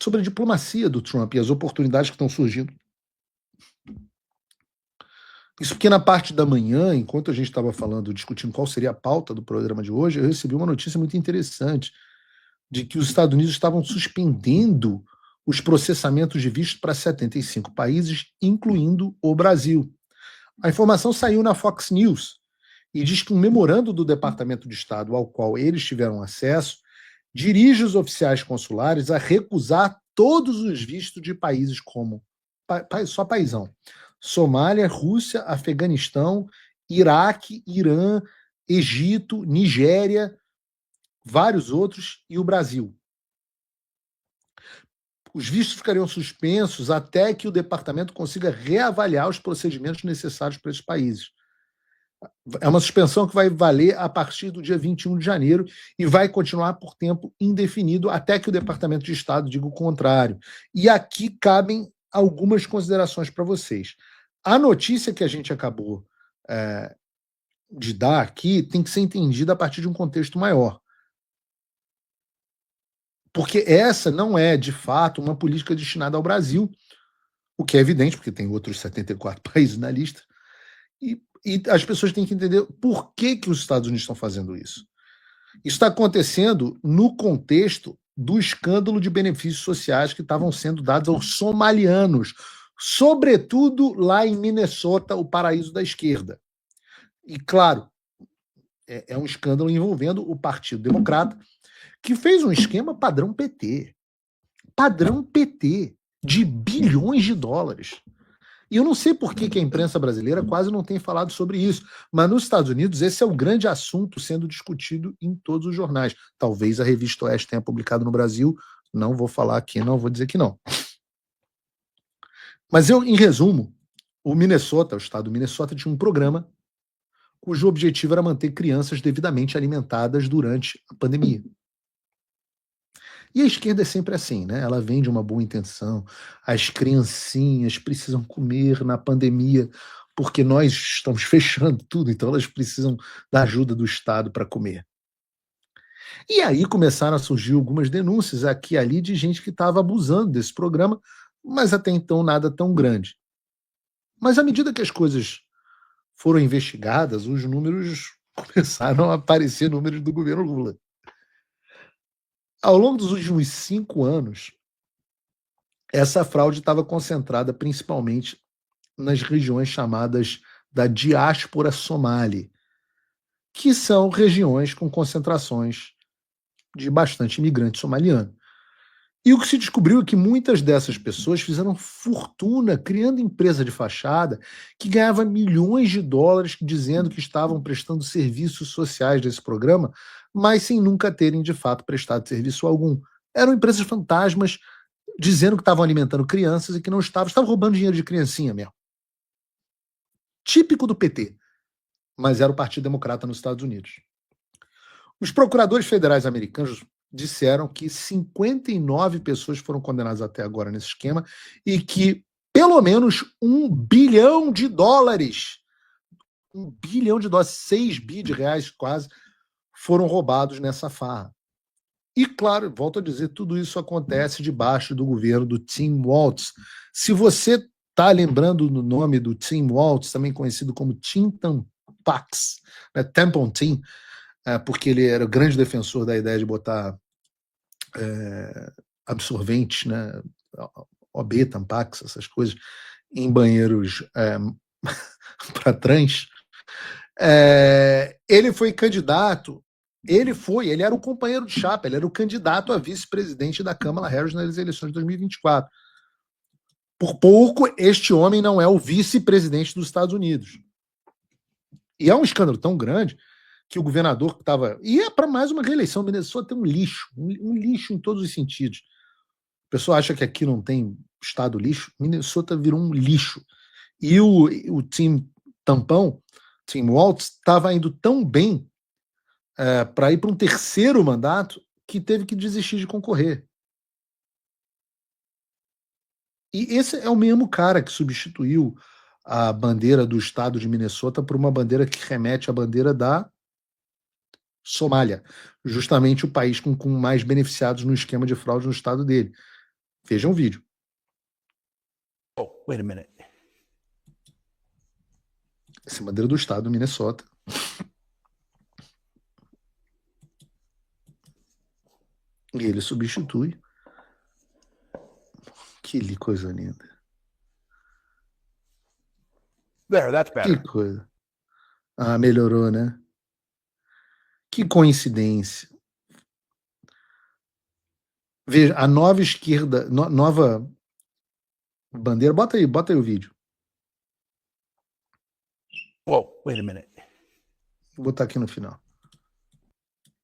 sobre a diplomacia do Trump e as oportunidades que estão surgindo. Isso porque na parte da manhã, enquanto a gente estava falando, discutindo qual seria a pauta do programa de hoje, eu recebi uma notícia muito interessante de que os Estados Unidos estavam suspendendo os processamentos de visto para 75 países, incluindo o Brasil. A informação saiu na Fox News e diz que um memorando do Departamento de Estado ao qual eles tiveram acesso dirige os oficiais consulares a recusar todos os vistos de países como, só paizão, Somália, Rússia, Afeganistão, Iraque, Irã, Egito, Nigéria, vários outros e o Brasil. Os vistos ficariam suspensos até que o departamento consiga reavaliar os procedimentos necessários para esses países. É uma suspensão que vai valer a partir do dia 21 de janeiro e vai continuar por tempo indefinido até que o Departamento de Estado diga o contrário. E aqui cabem algumas considerações para vocês. A notícia que a gente acabou de dar aqui tem que ser entendida a partir de um contexto maior. Porque essa não é, de fato, uma política destinada ao Brasil, o que é evidente, porque tem outros 74 países na lista, e as pessoas têm que entender por que os Estados Unidos estão fazendo isso. Isso está acontecendo no contexto do escândalo de benefícios sociais que estavam sendo dados aos somalianos, sobretudo lá em Minnesota, o paraíso da esquerda. E, claro, é um escândalo envolvendo o Partido Democrata, que fez um esquema padrão PT, de bilhões de dólares. E eu não sei por que a imprensa brasileira quase não tem falado sobre isso, mas nos Estados Unidos esse é o grande assunto sendo discutido em todos os jornais. Talvez a Revista Oeste tenha publicado no Brasil, não vou falar aqui, não vou dizer que não. Mas em resumo, o estado do Minnesota tinha um programa cujo objetivo era manter crianças devidamente alimentadas durante a pandemia. E a esquerda é sempre assim, né? Ela vem de uma boa intenção. As criancinhas precisam comer na pandemia porque nós estamos fechando tudo, então elas precisam da ajuda do Estado para comer. E aí começaram a surgir algumas denúncias aqui e ali de gente que estava abusando desse programa, mas até então nada tão grande. Mas à medida que as coisas foram investigadas, os números começaram a aparecer, números do governo Lula. Ao longo dos últimos 5 anos, essa fraude estava concentrada principalmente nas regiões chamadas da diáspora somali, que são regiões com concentrações de bastante imigrante somaliano. E o que se descobriu é que muitas dessas pessoas fizeram fortuna criando empresa de fachada que ganhava milhões de dólares dizendo que estavam prestando serviços sociais desse programa, mas sem nunca terem de fato prestado serviço algum. Eram empresas fantasmas dizendo que estavam alimentando crianças e que não estavam roubando dinheiro de criancinha mesmo. Típico do PT, mas era o Partido Democrata nos Estados Unidos. Os procuradores federais americanos disseram que 59 pessoas foram condenadas até agora nesse esquema e que pelo menos $1 bilhão, 6 bi de reais quase, foram roubados nessa farra. E claro, volto a dizer, tudo isso acontece debaixo do governo do Tim Walz. Se você está lembrando no nome do Tim Walz, também conhecido como Tim Tampax, né? Tampon Tim, porque ele era o grande defensor da ideia de botar absorventes, né? OB, Tampax, essas coisas, em banheiros para trans. Ele foi candidato, ele era o companheiro de chapa, ele era o candidato a vice-presidente da Kamala Harris nas eleições de 2024. Por pouco, este homem não é o vice-presidente dos Estados Unidos. E é um escândalo tão grande que o governador que estava... E é para mais uma reeleição. Minnesota é um lixo, um lixo em todos os sentidos. A pessoa acha que aqui não tem estado lixo. Minnesota virou um lixo. E o Tim Tampão, Tim Walz, estava indo tão bem para ir para um terceiro mandato que teve que desistir de concorrer. E esse é o mesmo cara que substituiu a bandeira do estado de Minnesota por uma bandeira que remete à bandeira da Somália, justamente o país com mais beneficiados no esquema de fraude no estado dele. Vejam o vídeo. Oh, wait a minute. Essa é a bandeira do estado do Minnesota. E ele substitui. Que coisa linda. There, that's Que better. coisa. Melhorou, né? Que coincidência. Veja, a nova esquerda, nova bandeira. Bota aí o vídeo. Whoa, wait a minute. Vou botar aqui no final.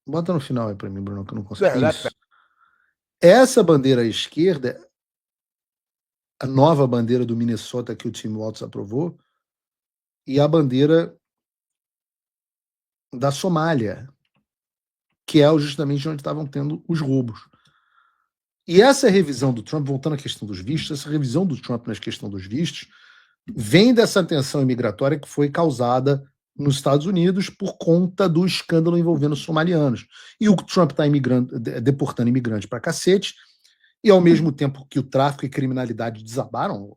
Bota no final aí pra mim, Bruno, que eu não consigo. There, that's Isso. better. Essa bandeira à esquerda, a nova bandeira do Minnesota que o Tim Walz aprovou, e a bandeira da Somália, que é justamente onde estavam tendo os roubos. E essa revisão do Trump, voltando à questão dos vistos, essa revisão do Trump na questão dos vistos, vem dessa tensão imigratória que foi causada nos Estados Unidos por conta do escândalo envolvendo os somalianos. E o Trump está deportando imigrantes para cacete, e ao mesmo tempo que o tráfico e criminalidade desabaram,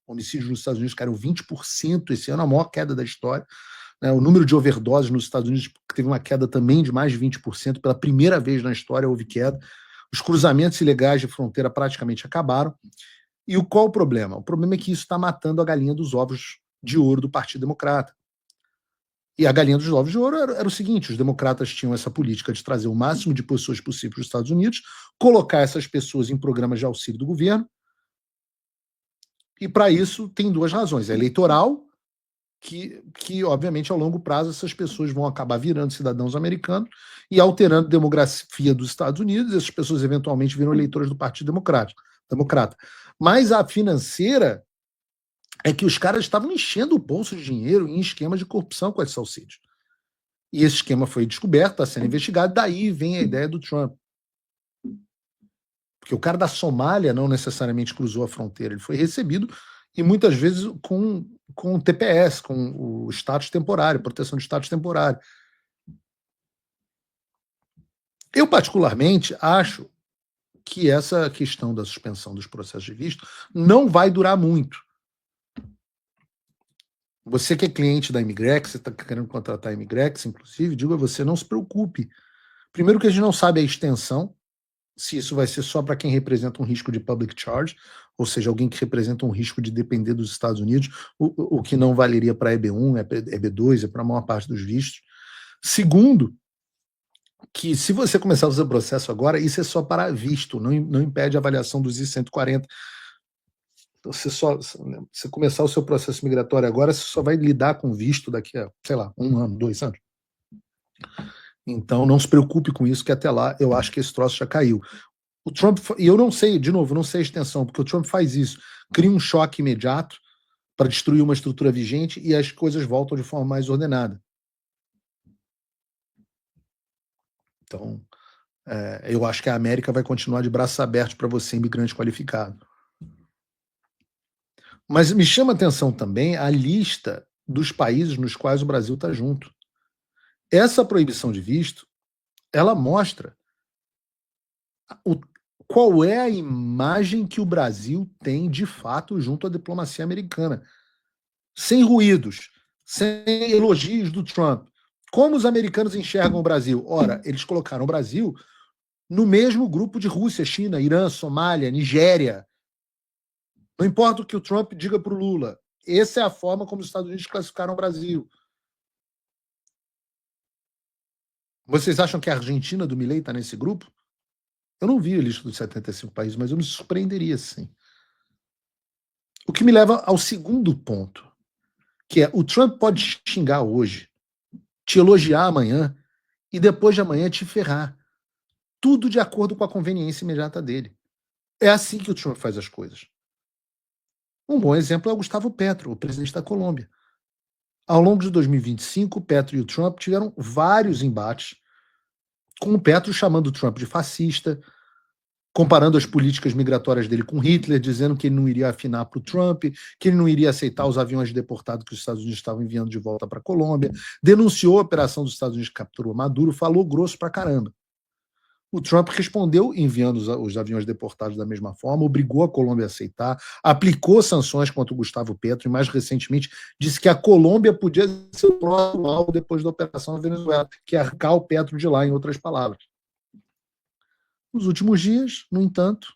homicídios nos Estados Unidos caíram 20% esse ano, a maior queda da história. O número de overdoses nos Estados Unidos teve uma queda também de mais de 20%, pela primeira vez na história houve queda. Os cruzamentos ilegais de fronteira praticamente acabaram. E qual o problema? O problema é que isso está matando a galinha dos ovos de ouro do Partido Democrata. E a galinha dos ovos de ouro era o seguinte: os democratas tinham essa política de trazer o máximo de pessoas possível para os Estados Unidos, colocar essas pessoas em programas de auxílio do governo, e para isso tem duas razões. É eleitoral, que obviamente, ao longo prazo, essas pessoas vão acabar virando cidadãos americanos e alterando a demografia dos Estados Unidos. Essas pessoas eventualmente viram eleitores do Partido Democrata. Mas a financeira é que os caras estavam enchendo o bolso de dinheiro em esquemas de corrupção com esses auxílios. E esse esquema foi descoberto, está sendo investigado, daí vem a ideia do Trump. Porque o cara da Somália não necessariamente cruzou a fronteira, ele foi recebido, e muitas vezes com TPS, com o status temporário, proteção de status temporário. Eu, particularmente, acho que essa questão da suspensão dos processos de visto não vai durar muito. Você que é cliente da Imigrex, você está querendo contratar a Imigrex, inclusive, digo a você, não se preocupe. Primeiro que a gente não sabe a extensão, se isso vai ser só para quem representa um risco de public charge, ou seja, alguém que representa um risco de depender dos Estados Unidos, o que não valeria para EB1, EB2, é para a maior parte dos vistos. Segundo, que se você começar o seu processo agora, isso é só para visto, não impede a avaliação dos I-140. Então, você começar o seu processo migratório agora, você só vai lidar com visto daqui a, sei lá, 1 ano, 2 anos. Então, não se preocupe com isso, que até lá eu acho que esse troço já caiu. O Trump, e eu não sei, de novo, não sei a extensão, porque o Trump faz isso, cria um choque imediato para destruir uma estrutura vigente e as coisas voltam de forma mais ordenada. Então, eu acho que a América vai continuar de braços abertos para você, imigrante qualificado. Mas me chama a atenção também a lista dos países nos quais o Brasil está junto. Essa proibição de visto, ela mostra qual é a imagem que o Brasil tem de fato junto à diplomacia americana. Sem ruídos, sem elogios do Trump. Como os americanos enxergam o Brasil? Ora, eles colocaram o Brasil no mesmo grupo de Rússia, China, Irã, Somália, Nigéria. Não importa o que o Trump diga para o Lula. Essa é a forma como os Estados Unidos classificaram o Brasil. Vocês acham que a Argentina do Milei está nesse grupo? Eu não vi a lista dos 75 países, mas eu me surpreenderia, sim. O que me leva ao segundo ponto, que é o Trump pode xingar hoje, te elogiar amanhã e depois de amanhã te ferrar. Tudo de acordo com a conveniência imediata dele. É assim que o Trump faz as coisas. Um bom exemplo é o Gustavo Petro, o presidente da Colômbia. Ao longo de 2025, o Petro e o Trump tiveram vários embates, com o Petro chamando o Trump de fascista, comparando as políticas migratórias dele com Hitler, dizendo que ele não iria afinar para o Trump, que ele não iria aceitar os aviões deportados que os Estados Unidos estavam enviando de volta para a Colômbia, denunciou a operação dos Estados Unidos que capturou Maduro, falou grosso pra caramba. O Trump respondeu enviando os aviões deportados da mesma forma, obrigou a Colômbia a aceitar, aplicou sanções contra o Gustavo Petro e, mais recentemente, disse que a Colômbia podia ser o próximo alvo depois da operação na Venezuela, que é arcar o Petro de lá, em outras palavras. Nos últimos dias, no entanto,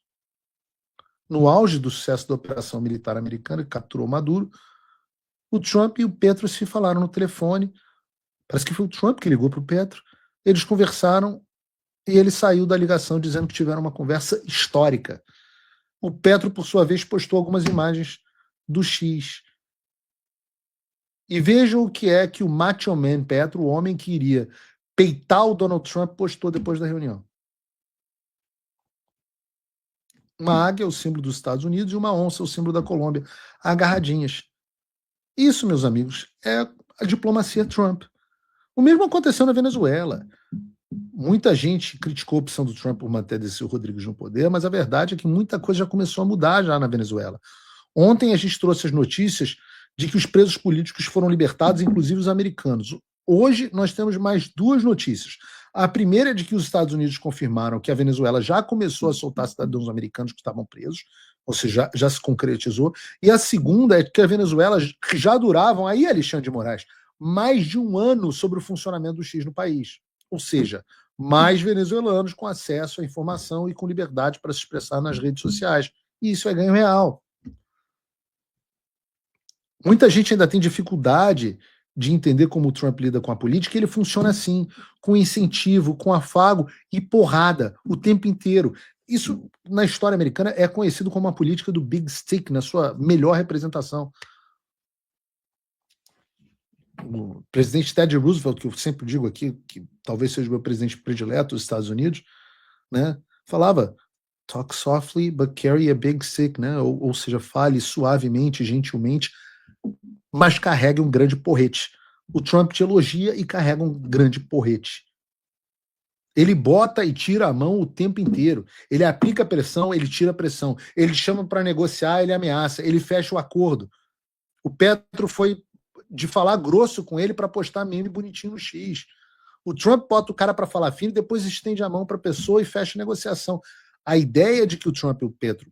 no auge do sucesso da operação militar americana que capturou Maduro, o Trump e o Petro se falaram no telefone. Parece que foi o Trump que ligou para o Petro. Eles conversaram e ele saiu da ligação dizendo que tiveram uma conversa histórica. O Petro, por sua vez, postou algumas imagens do X. E vejam o que é que o Macho Man Petro, o homem que iria peitar o Donald Trump, postou depois da reunião. Uma águia, o símbolo dos Estados Unidos, e uma onça, o símbolo da Colômbia, agarradinhas. Isso, meus amigos, é a diplomacia Trump. O mesmo aconteceu na Venezuela. Muita gente criticou a opção do Trump por manter Delcy Rodrigues no poder, mas a verdade é que muita coisa já começou a mudar já na Venezuela. Ontem a gente trouxe as notícias de que os presos políticos foram libertados, inclusive os americanos. Hoje nós temos mais duas notícias. A primeira é de que os Estados Unidos confirmaram que a Venezuela já começou a soltar cidadãos americanos que estavam presos, ou seja, já se concretizou. E a segunda é que a Venezuela já duravam, aí, Alexandre de Moraes, mais de um ano sobre o funcionamento do X no país. Ou seja, mais venezuelanos com acesso à informação e com liberdade para se expressar nas redes sociais. E isso é ganho real. Muita gente ainda tem dificuldade de entender como o Trump lida com a política, e ele funciona assim, com incentivo, com afago e porrada o tempo inteiro. Isso, na história americana, é conhecido como a política do Big Stick, na sua melhor representação. O presidente Teddy Roosevelt, que eu sempre digo aqui, que talvez seja o meu presidente predileto dos Estados Unidos, né, falava talk softly but carry a big stick, né, ou seja, fale suavemente, gentilmente, mas carregue um grande porrete. O Trump te elogia e carrega um grande porrete. Ele bota e tira a mão o tempo inteiro. Ele aplica pressão, ele tira pressão. Ele chama para negociar, ele ameaça. Ele fecha o acordo. O Petro foi de falar grosso com ele para postar meme bonitinho no X. O Trump bota o cara para falar fino, depois estende a mão para a pessoa e fecha a negociação. A ideia de que o Trump e o Petro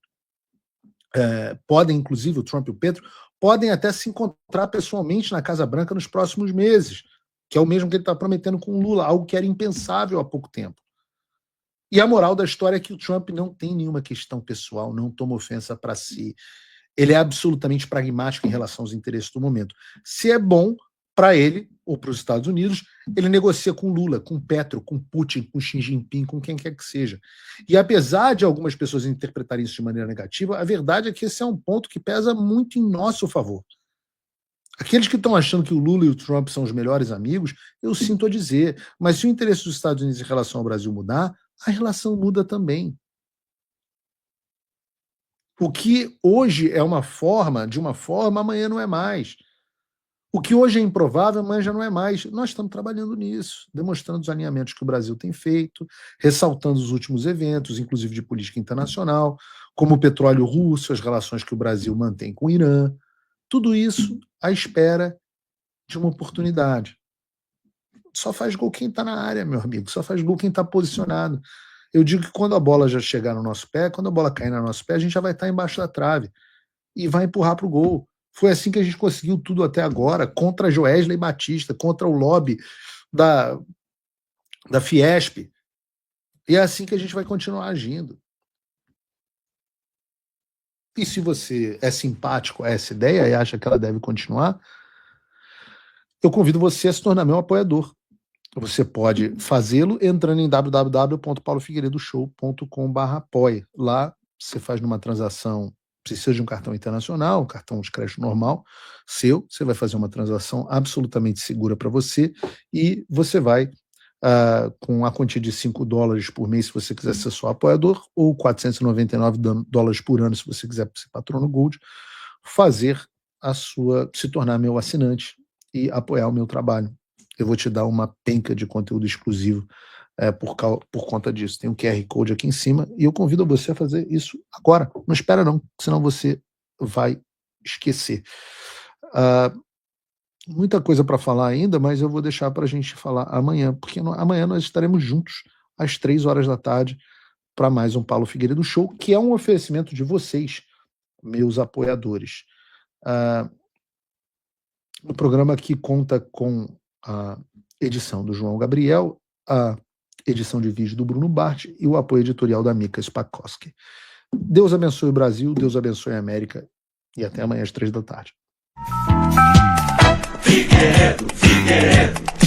podem, inclusive o Trump e o Petro, podem até se encontrar pessoalmente na Casa Branca nos próximos meses, que é o mesmo que ele está prometendo com o Lula, algo que era impensável há pouco tempo. E a moral da história é que o Trump não tem nenhuma questão pessoal, não toma ofensa para si. Ele é absolutamente pragmático em relação aos interesses do momento. Se é bom para ele, ou para os Estados Unidos, ele negocia com Lula, com Petro, com Putin, com Xi Jinping, com quem quer que seja. E apesar de algumas pessoas interpretarem isso de maneira negativa, a verdade é que esse é um ponto que pesa muito em nosso favor. Aqueles que estão achando que o Lula e o Trump são os melhores amigos, eu sinto a dizer, mas se o interesse dos Estados Unidos em relação ao Brasil mudar, a relação muda também. O que hoje é uma forma, amanhã não é mais. O que hoje é improvável, amanhã já não é mais. Nós estamos trabalhando nisso, demonstrando os alinhamentos que o Brasil tem feito, ressaltando os últimos eventos, inclusive de política internacional, como o petróleo russo, as relações que o Brasil mantém com o Irã. Tudo isso à espera de uma oportunidade. Só faz gol quem está na área, meu amigo. Só faz gol quem está posicionado. Eu digo que quando a bola já chegar no nosso pé, quando a bola cair no nosso pé, a gente já vai estar embaixo da trave e vai empurrar para o gol. Foi assim que a gente conseguiu tudo até agora, contra Joesley Batista, contra o lobby da Fiesp. E é assim que a gente vai continuar agindo. E se você é simpático a essa ideia e acha que ela deve continuar, eu convido você a se tornar meu apoiador. Você pode fazê-lo entrando em www.paulofigueiredoshow.com/apoie. Lá você faz numa transação, precisa de um cartão internacional, um cartão de crédito normal seu, você vai fazer uma transação absolutamente segura para você e você vai, com a quantia de $5 por mês, se você quiser ser só apoiador, ou $499 por ano, se você quiser ser patrono Gold, se tornar meu assinante e apoiar o meu trabalho. Eu vou te dar uma penca de conteúdo exclusivo por conta disso. Tem um QR Code aqui em cima e eu convido você a fazer isso agora. Não espera não, senão você vai esquecer. Muita coisa para falar ainda, mas eu vou deixar para a gente falar amanhã, porque amanhã nós estaremos juntos às 3 horas da tarde para mais um Paulo Figueiredo Show, que é um oferecimento de vocês, meus apoiadores. O programa aqui conta com a edição do João Gabriel, a edição de vídeo do Bruno Bart e o apoio editorial da Mika Spakoski. Deus abençoe o Brasil, Deus abençoe a América e até amanhã às 3 da tarde. Figueiredo, Figueiredo.